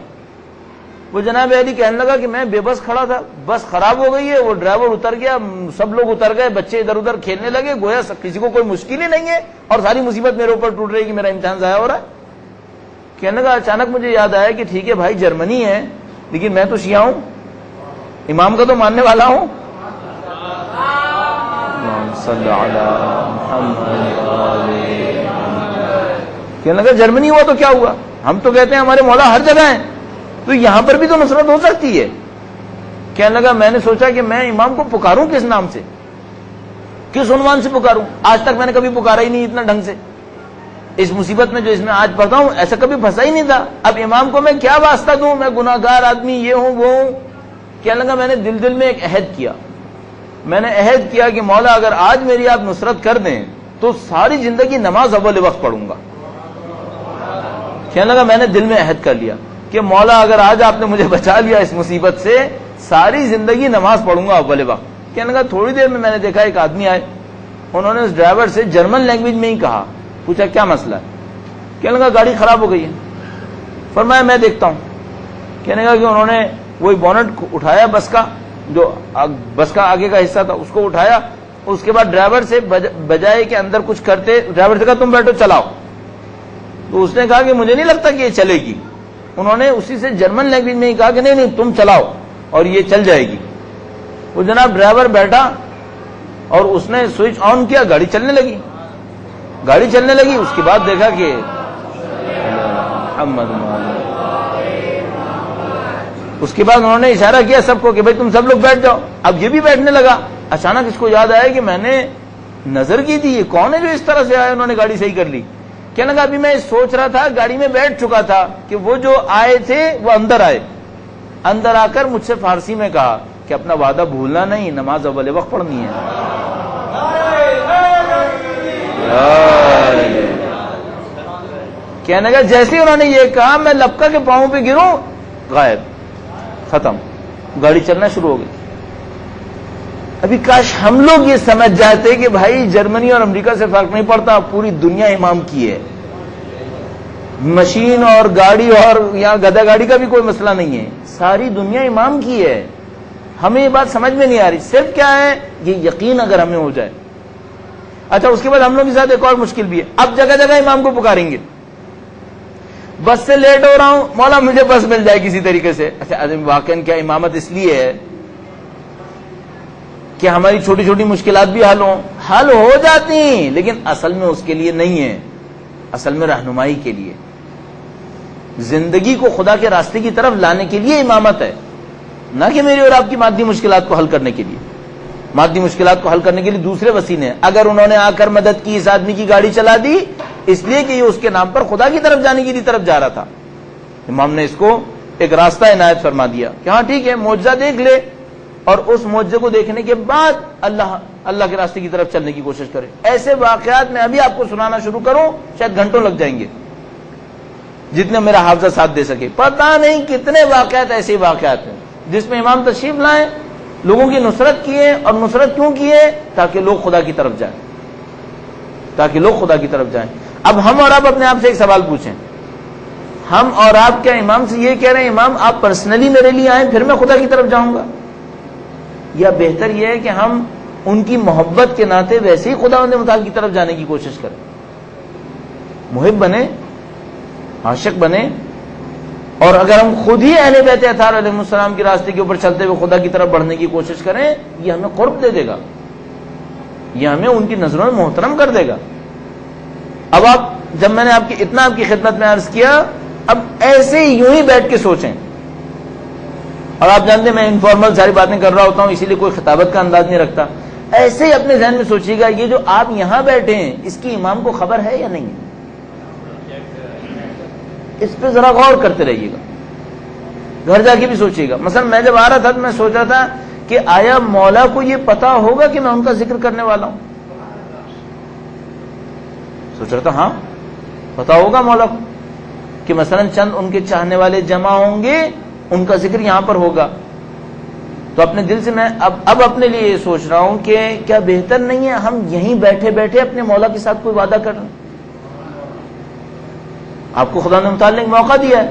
وہ جناب علی کہنے لگا کہ میں بے بس کھڑا تھا, بس خراب ہو گئی ہے, وہ ڈرائیور اتر گیا, سب لوگ اتر گئے, بچے ادھر ادھر کھیلنے لگے, گویا کسی کو کوئی مشکل ہی نہیں ہے اور ساری مصیبت میرے اوپر ٹوٹ رہی ہے کہ میرا امتحان ضائع ہو رہا ہے. کہنے لگا اچانک مجھے یاد آیا کہ ٹھیک ہے بھائی جرمنی ہے لیکن میں تو شیعہ ہوں, امام کا تو ماننے والا ہوں. صلی علی محمد. کہنے لگا جرمنی ہوا تو کیا ہوا, ہم تو کہتے ہیں ہمارے مولا ہر جگہ ہیں, تو یہاں پر بھی تو نصرت ہو سکتی ہے. کہنے لگا میں نے سوچا کہ میں امام کو پکاروں کس نام سے, کس عنوان سے پکاروں, آج تک میں نے کبھی پکارا ہی نہیں اتنا ڈھنگ سے. اس مصیبت میں جو اس میں آج پڑھتا ہوں ایسا کبھی پھنسا ہی نہیں تھا. اب امام کو میں کیا واسطہ دوں, میں گناہ گار آدمی, یہ ہوں وہ ہوں. کہنے لگا میں نے دل میں ایک عہد کیا, میں نے عہد کیا کہ مولا اگر آج میری آپ نصرت کر دیں تو ساری زندگی نماز اول وقت پڑھوں گا. کہنے لگا میں نے دل میں عہد کر لیا کہ مولا اگر آج آپ نے مجھے بچا لیا اس مصیبت سے, ساری زندگی نماز پڑھوں گا اول وقت. کہنے لگا تھوڑی دیر میں نے دیکھا ایک آدمی آئے, انہوں نے اس ڈرائیور سے جرمن لینگویج میں ہی کہا, پوچھا کیا مسئلہ ہے. کہنے لگا گاڑی خراب ہو گئی ہے. فرمایا میں دیکھتا ہوں. کہنے لگا کہ انہوں نے وہی بونٹ اٹھایا, بس کا آگے کا حصہ تھا اس کو اٹھایا, اس کے بعد ڈرائیور سے بجائے کہ اندر کچھ کرتے, ڈرائیور سے کہا تم بیٹھو چلاؤ. تو اس نے کہا کہ مجھے نہیں لگتا کہ یہ چلے گی. انہوں نے اسی سے جرمن لینگویج میں ہی کہا کہ نہیں تم چلاؤ اور یہ چل جائے گی. وہ جناب ڈرائیور بیٹھا اور اس نے سوئچ آن کیا, گاڑی چلنے لگی. اس کے بعد دیکھا کہ اس کے بعد انہوں نے اشارہ کیا سب کو کہ بھائی تم سب لوگ بیٹھ جاؤ. اب یہ بھی بیٹھنے لگا. اچانک اس کو یاد آیا کہ میں نے نظر کی تھی, یہ کون ہے جو اس طرح سے آئے, انہوں نے گاڑی صحیح کر لی. کہنے لگا ابھی میں سوچ رہا تھا, گاڑی میں بیٹھ چکا تھا کہ وہ جو آئے تھے وہ اندر آئے, اندر آ کر مجھ سے فارسی میں کہا کہ اپنا وعدہ بھولنا نہیں, نماز اول وقت پڑھنی ہے. کہنے لگا جیسے انہوں نے یہ کہا میں لپکا کے پاؤں پہ گروں, غائب, ختم, گاڑی چلنا شروع ہو گئی. ابھی کاش ہم لوگ یہ سمجھ جاتے کہ بھائی جرمنی اور امریکہ سے فرق نہیں پڑتا, پوری دنیا امام کی ہے. مشین اور گاڑی اور یہاں گدھا گاڑی کا بھی کوئی مسئلہ نہیں ہے, ساری دنیا امام کی ہے. ہمیں یہ بات سمجھ میں نہیں آ رہی. صرف کیا ہے یہ یقین اگر ہمیں ہو جائے. اچھا اس کے بعد ہم لوگ کے ساتھ ایک اور مشکل بھی ہے, اب جگہ جگہ امام کو پکاریں گے. بس سے لیٹ ہو رہا ہوں, مولا مجھے بس مل جائے کسی طریقے سے. اچھا واقعا کیا امامت اس لیے ہے کہ ہماری چھوٹی چھوٹی مشکلات بھی حل ہو جاتی, لیکن اصل میں اس کے لیے نہیں ہے, اصل میں رہنمائی کے لیے, زندگی کو خدا کے راستے کی طرف لانے کے لیے امامت ہے, نہ کہ میری اور آپ کی مادی مشکلات کو حل کرنے کے لیے. مادی مشکلات کو حل کرنے کے لیے دوسرے وسیلے ہیں. اگر انہوں نے آ کر مدد کی, اس آدمی کی گاڑی چلا دی اس لیے کہ یہ اس کے نام پر خدا کی طرف جانے کی طرف جا رہا تھا, امام نے اس کو ایک راستہ عنایت فرما دیا کہ ہاں ٹھیک ہے معجزہ دیکھ لے, اور اس معجزے کو دیکھنے کے بعد اللہ کے راستے کی طرف چلنے کی کوشش کرے. ایسے واقعات میں ابھی آپ کو سنانا شروع کروں شاید گھنٹوں لگ جائیں گے, جتنے میرا حافظہ ساتھ دے سکے. پتہ نہیں کتنے واقعات ایسے واقعات ہیں جس میں امام تشریف لائیں, لوگوں کی نصرت کیے, اور نصرت کیوں کیے, تاکہ لوگ خدا کی طرف جائیں, اب ہم اور آپ اپنے آپ سے ایک سوال پوچھیں, ہم اور آپ کیا امام سے یہ کہہ رہے ہیں امام آپ پرسنلی میرے لیے آئیں پھر میں خدا کی طرف جاؤں گا, یا بہتر یہ ہے کہ ہم ان کی محبت کے ناطے ویسے ہی خدا متعال کی طرف جانے کی کوشش کریں, محب بنے, عاشق بنے, اور اگر ہم خود ہی اہل بیت اطہار علیہ السلام کے راستے کے اوپر چلتے ہوئے خدا کی طرف بڑھنے کی کوشش کریں, یہ ہمیں قرب دے دے گا, یہ ہمیں ان کی نظروں میں محترم کر دے گا. اب آپ جب میں نے آپ کی خدمت میں عرض کیا, اب ایسے ہی یوں ہی بیٹھ کے سوچیں, اور آپ جانتے ہیں میں انفارمل ساری باتیں کر رہا ہوتا ہوں اسی لیے کوئی خطابت کا انداز نہیں رکھتا. ایسے ہی اپنے ذہن میں سوچیے گا یہ جو آپ یہاں بیٹھے ہیں اس کی امام کو خبر ہے یا نہیں ہے, اس پہ ذرا غور کرتے رہیے گا, گھر جا کے بھی سوچیے گا. مثلا میں جب آ رہا تھا تو میں سوچ رہا تھا کہ آیا مولا کو یہ پتا ہوگا کہ میں ان کا ذکر کرنے والا ہوں, سوچ رہا تھا ہاں پتا ہوگا مولا کو کہ مثلا چند ان کے چاہنے والے جمع ہوں گے, ان کا ذکر یہاں پر ہوگا. تو اپنے دل سے میں اب اپنے لیے یہ سوچ رہا ہوں کہ کیا بہتر نہیں ہے ہم یہیں بیٹھے بیٹھے اپنے مولا کے ساتھ کوئی وعدہ کر رہے ہیں. آپ کو خدا نے متعلق موقع دیا ہے,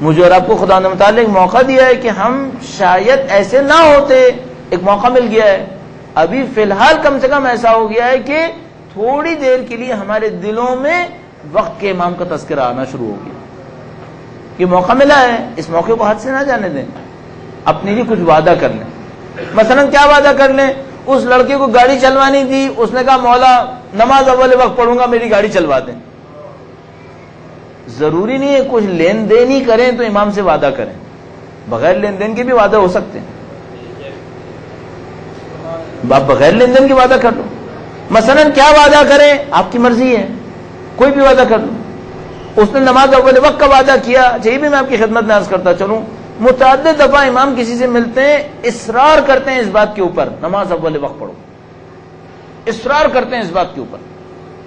مجھے اور آپ کو خدا نے متعلق موقع دیا ہے کہ ہم شاید ایسے نہ ہوتے, ایک موقع مل گیا ہے. ابھی فی الحال کم سے کم ایسا ہو گیا ہے کہ تھوڑی دیر کے لیے ہمارے دلوں میں وقت کے امام کا تذکرہ آنا شروع ہو گیا. یہ موقع ملا ہے, اس موقع کو ہاتھ سے نہ جانے دیں. اپنے لیے کچھ وعدہ کر لیں. مثلا کیا وعدہ کر لیں؟ اس لڑکے کو گاڑی چلوانی تھی، اس نے کہا مولا نماز اول وقت پڑھوں گا، میری گاڑی چلوا دیں. ضروری نہیں ہے کچھ لین دین ہی کریں تو امام سے وعدہ کریں، بغیر لین دین کے بھی وعدہ ہو سکتے ہیں. آپ بغیر لین دین کے وعدہ کر لو. مثلا کیا وعدہ کریں آپ کی مرضی ہے، کوئی بھی وعدہ کر لو. اس نے نماز اول وقت کا وعدہ کیا، یہ بھی میں آپ کی خدمت میں عرض کرتا چلوں، متعدد دفعہ امام کسی سے ملتے ہیں، اصرار کرتے ہیں اس بات کے اوپر نماز اول وقت پڑھو، اصرار کرتے ہیں اس بات کے اوپر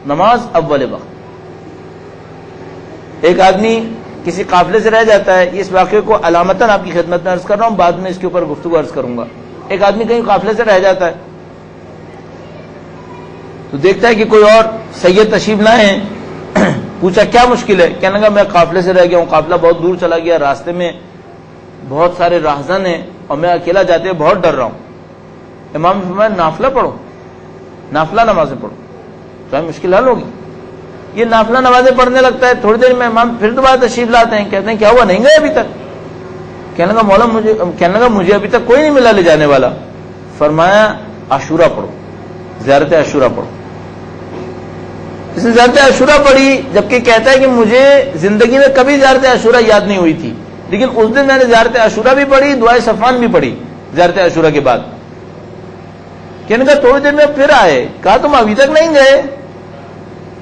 نماز اول وقت. ایک آدمی کسی قافلے سے رہ جاتا ہے، اس واقعے کو علامتاً آپ کی خدمت میں عرض کر رہا ہوں، بعد میں اس کے اوپر گفتگو عرض کروں گا. ایک آدمی کہیں قافلے سے رہ جاتا ہے تو دیکھتا ہے کہ کوئی اور سید تشریف لائے ہیں. پوچھا کیا مشکل ہے؟ کہنے لگا میں قافلے سے رہ گیا ہوں، قافلہ بہت دور چلا گیا، راستے میں بہت سارے راہزن ہیں اور میں اکیلا جاتے ہوئے بہت ڈر رہا ہوں. امام نے فرمایا نافلہ پڑھو، نافلہ نمازیں پڑھو تو مشکل حل ہوگی. یہ نافلہ نمازیں پڑھنے لگتا ہے، تھوڑی دیر میں امام پھر دوبارہ تشریف لاتے ہیں، کہتے ہیں کیا ہوا نہیں گئے ابھی تک؟ کہنے لگا مولا مجھے ابھی تک کوئی نہیں ملا لے جانے والا. فرمایا عاشورہ پڑھو، زیارت عاشورہ پڑھو. اس نے زیارت عاشورہ پڑھی، جبکہ کہتا ہے کہ مجھے زندگی میں کبھی زیارت عاشورہ یاد نہیں ہوئی تھی، لیکن اس دن میں نے زیارت عاشورہ بھی پڑھی، دعائے صفوان بھی پڑھی زیارت عاشورہ کے بعد. کہنے لگا تھوڑی دیر میں پھر آئے، کہا تم ابھی تک نہیں گئے؟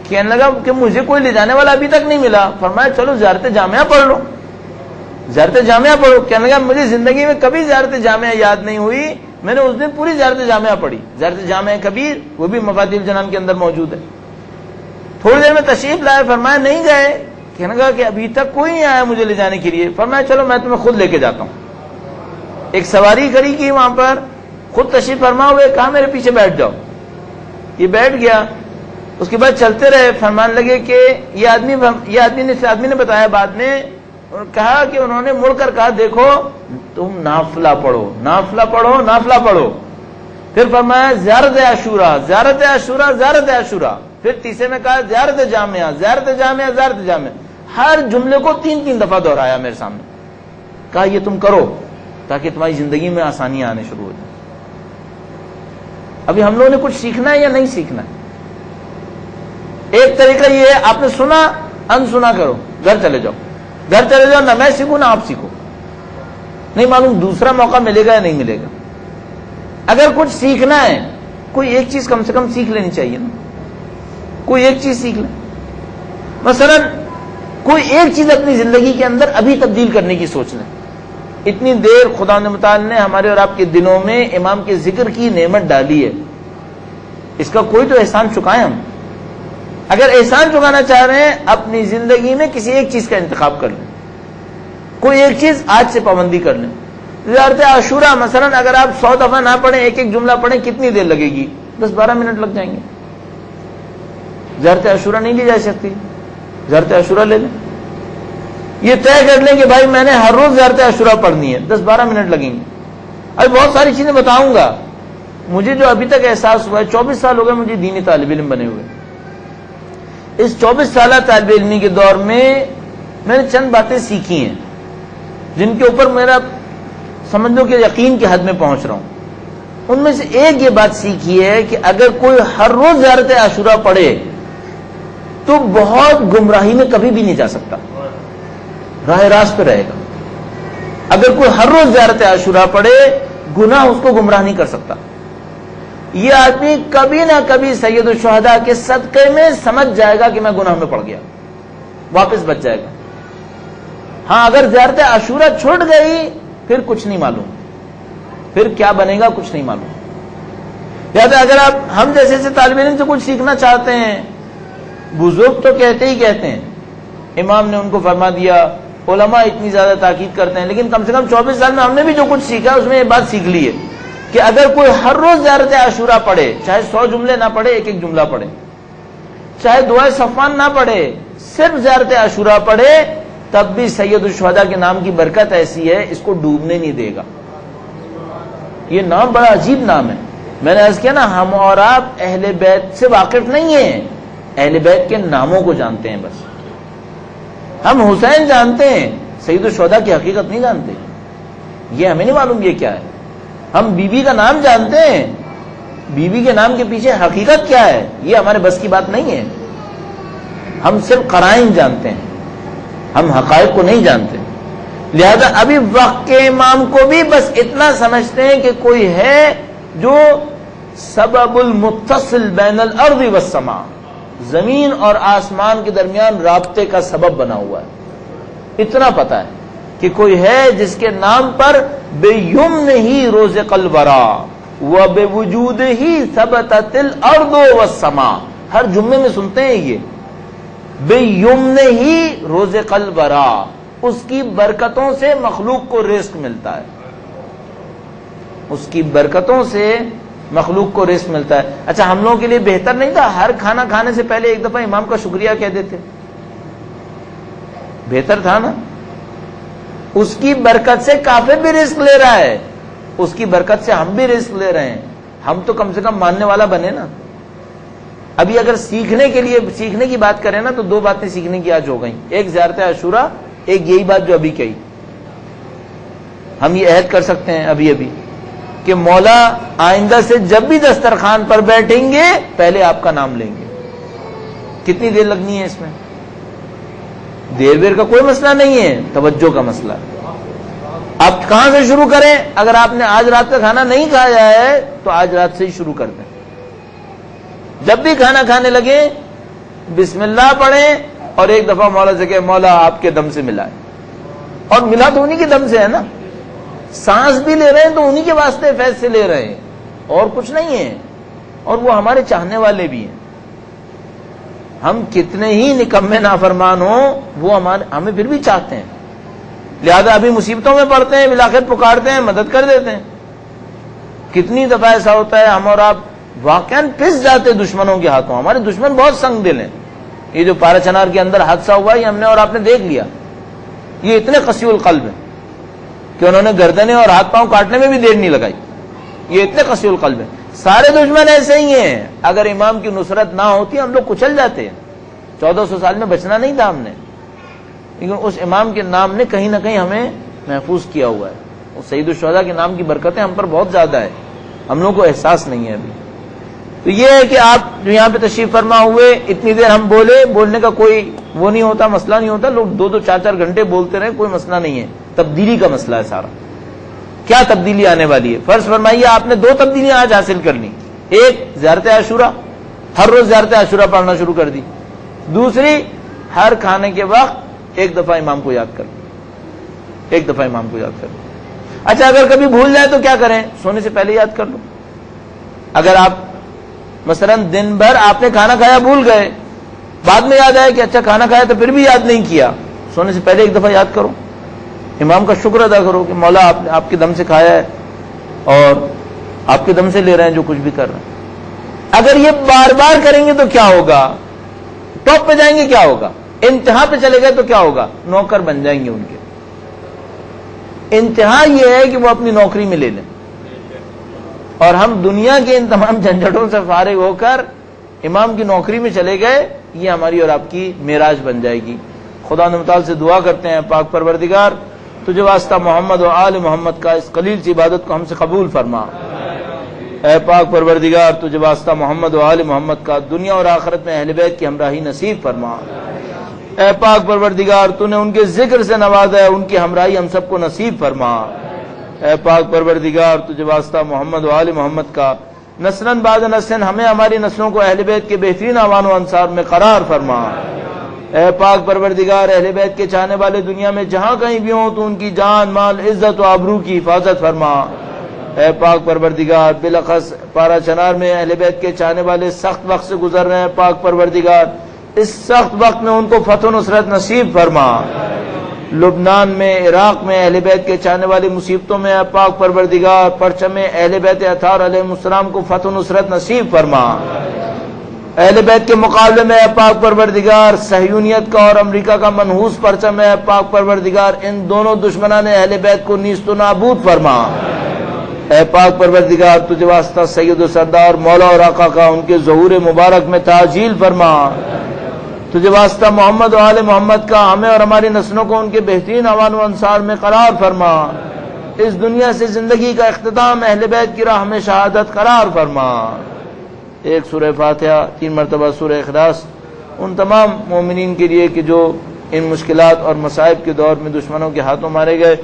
کہنے لگا کہ مجھے کوئی لے جانے والا ابھی تک نہیں ملا. فرمایا چلو زیارت جامعہ پڑھ لو، زیارت جامعہ پڑھو. کہنے لگا مجھے زندگی میں کبھی زیارت جامعہ یاد نہیں ہوئی، میں نے اس دن پوری زیارت جامعہ پڑھی، زیارت جامعہ کبیر، وہ بھی مفاتیح الجنان کے اندر موجود ہے. تھوڑی دیر میں تشریف لائے، فرمایا نہیں گئے؟ کہنے لگا کہ ابھی تک کوئی نہیں آیا مجھے لے جانے کے لیے. فرمایا چلو میں تمہیں خود لے کے جاتا ہوں. ایک سواری کھڑی کی وہاں پر، خود تشریف فرما ہوئے، کہا میرے پیچھے بیٹھ جاؤ. یہ بیٹھ گیا. اس کے بعد چلتے رہے، فرمان لگے کہ یہ آدمی نے بتایا بعد میں، کہا کہ انہوں نے مڑ کر کہا دیکھو تم نافلہ پڑھو، نافلہ پڑھو، نافلہ پڑھو. پھر فرمایا زیارت عاشورہ، زیارت عاشورہ، زیارت عاشورہ. پھر تیسرے میں کہا زیارت جامعہ، زیارت جامعہ، زیارت جامعہ. ہر جملے کو 3 دفعہ دہرایا میرے سامنے. کہا یہ تم کرو تاکہ تمہاری زندگی میں آسانیاں آنے شروع ہو جائیں. ابھی ہم لوگوں نے کچھ سیکھنا ہے یا نہیں سیکھنا ہے؟ ایک طریقہ یہ ہے آپ نے سنا، انسنا کرو، گھر چلے جاؤ، گھر چلے جاؤ، نہ میں سیکھوں نہ آپ سیکھو. نہیں معلوم دوسرا موقع ملے گا یا نہیں ملے گا. اگر کچھ سیکھنا ہے کوئی ایک چیز کم سے کم سیکھ لینی چاہیے نا، کوئی ایک چیز سیکھ لیں. مثلا کوئی ایک چیز اپنی زندگی کے اندر ابھی تبدیل کرنے کی سوچ لیں. اتنی دیر خدا متعال نے ہمارے اور آپ کے دلوں میں امام کے ذکر کی نعمت ڈالی ہے، اس کا کوئی تو احسان چکائیں ہم. اگر احسان چکانا چاہ رہے ہیں اپنی زندگی میں کسی ایک چیز کا انتخاب کر لیں، کوئی ایک چیز آج سے پابندی کر لیں. زیارت عاشورہ مثلا اگر آپ 100 دفعہ نہ پڑھیں، ایک ایک جملہ پڑھیں، کتنی دیر لگے گی؟ 10-12 منٹ لگ جائیں گے. زیارت عاشورہ نہیں لی جا سکتی؟ زیارت عاشورہ لے لیں. یہ طے کر لیں کہ بھائی میں نے ہر روز زیارت عاشورہ پڑھنی ہے، 10-12 منٹ لگیں گے. ابھی بہت ساری چیزیں بتاؤں گا. مجھے جو ابھی تک احساس ہوا ہے، 24 سال ہو گئے مجھے دینی طالب علم بنے ہوئے. اس 24 سالہ طالب علمی کے دور میں میں نے چند باتیں سیکھی ہیں جن کے اوپر میرا سمجھ لو کہ یقین کی حد میں پہنچ رہا ہوں. ان میں سے ایک یہ بات سیکھی ہے کہ اگر کوئی ہر روز زیارت عاشورہ پڑھے تو بہت گمراہی میں کبھی بھی نہیں جا سکتا، راہ راست پہ رہے گا. اگر کوئی ہر روز زیارت عاشورہ پڑھے گناہ اس کو گمراہ نہیں کر سکتا. یہ آدمی کبھی نہ کبھی سید الشہداء کے صدقے میں سمجھ جائے گا کہ میں گناہ میں پڑ گیا، واپس بچ جائے گا. ہاں اگر زیارت عاشورہ چھوٹ گئی پھر کچھ نہیں معلوم، پھر کیا بنے گا کچھ نہیں معلوم. لہٰذا اگر آپ ہم جیسے طالب علم سے کچھ سیکھنا چاہتے ہیں، بزرگ تو کہتے ہی کہتے ہیں، امام نے ان کو فرما دیا، علماء اتنی زیادہ تاکید کرتے ہیں، لیکن کم سے کم 24 سال میں ہم نے بھی جو کچھ سیکھا اس میں یہ بات سیکھ لی ہے کہ اگر کوئی ہر روز زیارت عاشورہ پڑھے، چاہے 100 جملے نہ پڑھے، ایک ایک جملہ پڑھے، چاہے دعائے صفوان نہ پڑھے، صرف زیارت عاشورہ پڑھے، تب بھی سید الشہداء کے نام کی برکت ایسی ہے اس کو ڈوبنے نہیں دے گا. یہ نام بڑا عجیب نام ہے. میں نے عرض کیا نا، ہم اور آپ اہل بیت سے واقف نہیں ہیں، اہل بیت کے ناموں کو جانتے ہیں بس. ہم حسین جانتے ہیں، سید الشہداء کی حقیقت نہیں جانتے. یہ ہمیں نہیں معلوم یہ کیا ہے. ہم بی بی کا نام جانتے ہیں, بی بی کے نام کے پیچھے حقیقت کیا ہے یہ ہمارے بس کی بات نہیں ہے. ہم صرف قرائن جانتے ہیں, ہم حقائق کو نہیں جانتے. لہذا ابھی وقت کے امام کو بھی بس اتنا سمجھتے ہیں کہ کوئی ہے جو سبب المتصل بین الارض والسماء, زمین اور آسمان کے درمیان رابطے کا سبب بنا ہوا ہے. اتنا پتا ہے کہ کوئی ہے جس کے نام پر بیمنہ رزق الورا وبوجودہ ثبتت الارض والسماء. ہر جمعے میں سنتے ہیں یہ بیمنہ رزق الورا, اس کی برکتوں سے مخلوق کو رزق ملتا ہے, اس کی برکتوں سے مخلوق کو رزق ملتا ہے. اچھا ہم لوگوں کے لیے بہتر نہیں تھا ہر کھانا کھانے سے پہلے ایک دفعہ امام کا شکریہ کہہ دیتے؟ بہتر تھا نا. اس کی برکت سے کافر بھی رزق لے رہا ہے, اس کی برکت سے ہم بھی رزق لے رہے ہیں. ہم تو کم سے کم ماننے والا بنے نا. ابھی اگر سیکھنے کی بات کریں نا تو دو باتیں سیکھنے کی آج ہو گئیں. ایک زیارت عاشورہ, ایک یہی بات جو ابھی کہی. ہم یہ عہد کر سکتے ہیں ابھی کہ مولا آئندہ سے جب بھی دسترخوان پر بیٹھیں گے پہلے آپ کا نام لیں گے. کتنی دیر لگنی ہے اس میں؟ دیر بیر کا کوئی مسئلہ نہیں ہے, توجہ کا مسئلہ ہے. آپ کہاں سے شروع کریں؟ اگر آپ نے آج رات کا کھانا نہیں کھایا ہے تو آج رات سے ہی شروع کر دیں. جب بھی کھانا کھانے لگے بسم اللہ پڑھیں اور ایک دفعہ مولا سے کہ مولا آپ کے دم سے ملا ہے. اور ملا تو انہی کے دم سے ہے نا, سانس بھی لے رہے ہیں تو انہی کے واسطے فیض سے لے رہے ہیں, اور کچھ نہیں ہے. اور وہ ہمارے چاہنے والے بھی ہیں. ہم کتنے ہی نکمے نافرمان ہوں وہ ہمیں پھر بھی چاہتے ہیں. لہذا ابھی مصیبتوں میں پڑتے ہیں, بالآخر پکارتے ہیں, مدد کر دیتے ہیں. کتنی دفعہ ایسا ہوتا ہے ہم اور آپ واقعاً پس جاتے دشمنوں کے ہاتھوں. ہمارے دشمن بہت سنگ دل ہیں. یہ جو پارا چنار کے اندر حادثہ ہوا یہ ہم نے اور آپ نے دیکھ لیا. یہ اتنے قسی القلب ہیں کہ انہوں نے گردنیں اور ہاتھ پاؤں کاٹنے میں بھی دیر نہیں لگائی. یہ اتنے قسی القلب ہیں. سارے دشمن ایسے ہی ہیں. اگر امام کی نصرت نہ ہوتی ہم لوگ کچل جاتے ہیں. 1400 سال میں بچنا نہیں تھا ہم نے, لیکن اس امام کے نام نے کہیں نہ کہیں ہمیں محفوظ کیا ہوا ہے. اس سید الشہداء کے نام کی برکتیں ہم پر بہت زیادہ ہے, ہم لوگوں کو احساس نہیں ہے ابھی. تو یہ ہے کہ آپ جو یہاں پہ تشریف فرما ہوئے, اتنی دیر ہم بولنے کا کوئی وہ نہیں ہوتا, مسئلہ نہیں ہوتا. لوگ 2-2 4-4 گھنٹے بولتے رہے, کوئی مسئلہ نہیں ہے. تبدیلی کا مسئلہ ہے سارا. کیا تبدیلی آنے والی ہے؟ فرض فرمائیے آپ نے 2 تبدیلیاں آج حاصل کرنی. ایک زیارت عاشورہ, ہر روز زیارت عاشورہ پڑھنا شروع کر دی. دوسری, ہر کھانے کے وقت ایک دفعہ امام کو یاد کر لیں, ایک دفعہ امام کو یاد کر لیں. اچھا اگر کبھی بھول جائے تو کیا کریں؟ سونے سے پہلے یاد کر لو. اگر آپ مثلا دن بھر آپ نے کھانا کھایا بھول گئے, بعد میں یاد آیا کہ اچھا کھانا کھایا تو پھر بھی یاد نہیں کیا, سونے سے پہلے ایک دفعہ یاد کرو. امام کا شکر ادا کرو کہ مولا آپ کے دم سے کھایا ہے اور آپ کے دم سے لے رہے ہیں جو کچھ بھی کر رہے ہیں. اگر یہ بار بار کریں گے تو کیا ہوگا؟ ٹاپ پہ جائیں گے, کیا ہوگا؟ انتہا پہ چلے گئے تو کیا ہوگا؟ نوکر بن جائیں گے ان کے. انتہا یہ ہے کہ وہ اپنی نوکری میں لے لیں, اور ہم دنیا کے ان تمام جھنجھٹوں سے فارغ ہو کر امام کی نوکری میں چلے گئے. یہ ہماری اور آپ کی معراج بن جائے گی. خدا متعال سے دعا کرتے ہیں, پاک پروردگار تجھے واسطہ محمد و آل محمد کا اس قلیل سی عبادت کو ہم سے قبول فرما. اے پاک پروردگار تجھے واسطہ محمد و آل محمد کا دنیا اور آخرت میں اہل بیت کی ہمراہی نصیب فرما. اے پاک پروردگار تو نے ان کے ذکر سے نوازا ہے, ان کی ہمراہی ہم سب کو نصیب فرما. اے پاک پروردگار تجھے واسطہ محمد و آل محمد کا نسلاً بعد نسل ہمیں ہماری نسلوں کو اہل بیت کے بہترین اعوان و انصار میں قرار فرما. اے پاک پروردگار اہل بیت کے چاہنے والے دنیا میں جہاں کہیں بھی ہوں تو ان کی جان مال عزت و آبرو کی حفاظت فرما. اے پاک پروردگار بالاخص پارا چنار میں اہل بیت کے چاہنے والے سخت وقت سے گزر رہے ہیں, پاک پروردگار اس سخت وقت میں ان کو فتح و نصرت نصیب فرما. لبنان میں, عراق میں اہل بیت کے چاہنے والی مصیبتوں میں پاک پروردگار پرچم اہل بیت اطہار علیہ السلام کو فتح و نصرت نصیب فرما. اہل بیت کے مقابلے میں پاک پروردگار صہیونیت کا اور امریکہ کا منحوس پرچم ہے, پاک پروردگار ان دونوں دشمنان اہل بیت کو نیست و نابود فرما. اے پاک پروردگار تجھے واسطہ سید و سردار مولا اور آقا کا ان کے ظہور مبارک میں تعجیل فرما. تجھے واسطہ محمد و آل محمد کا ہمیں اور ہماری نسلوں کو ان کے بہترین اعوان و انصار میں قرار فرما. اس دنیا سے زندگی کا اختتام اہل بیت کی راہ میں شہادت قرار فرما۔ ایک سورہ فاتحہ، 3 مرتبہ سورہ اخلاص ان تمام مومنین کے لیے کہ جو ان مشکلات اور مصائب کے دور میں دشمنوں کے ہاتھوں مارے گئے،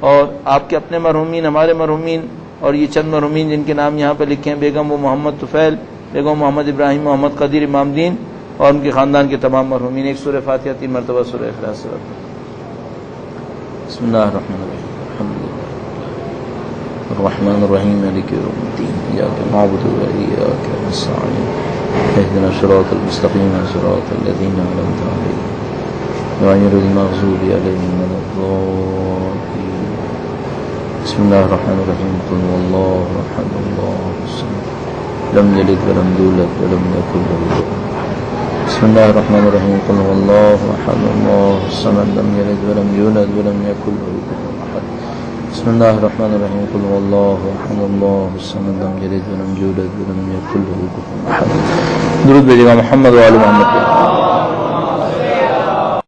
اور آپ کے اپنے مرحومین، ہمارے مرحومین، اور یہ چند مرحومین جن کے نام یہاں پہ لکھے ہیں، بیگم وہ محمد طفیل، بیگم محمد ابراہیم، محمد قدیر امام دین اور ان کے خاندان کے تمام مرحومین۔ ایک سورہ فاتحہ، 3 مرتبہ سورہ اخلاص سے بسم اللہ الرحمن الرحیم، الرحمن الرحیم مالک یوم الدین، ایاک نعبد و ایاک نستعین، اهدنا الصراط المستقیم صراط الذین انعمت علیہم غیر المغضوب علیہم ولا الضالین۔ بسم اللہ الرحمن الرحیم، قل هو اللہ احد اللہ الصمد لم یلد ولم یولد ولم یکن له کفوا احد۔ بسم اللہ الرحمن الرحیم، قل هو اللہ احد اللہ الصمد لم یلد ولم یولد ولم یکن له کفوا احد۔ بسم اللہ الرحمن الرحیم، قل هو اللہ احد اللہ الصمد لم یلد ولم یولد ولم یکن له کفوا احد۔ درود بھیجیے گا محمد و آل محمد۔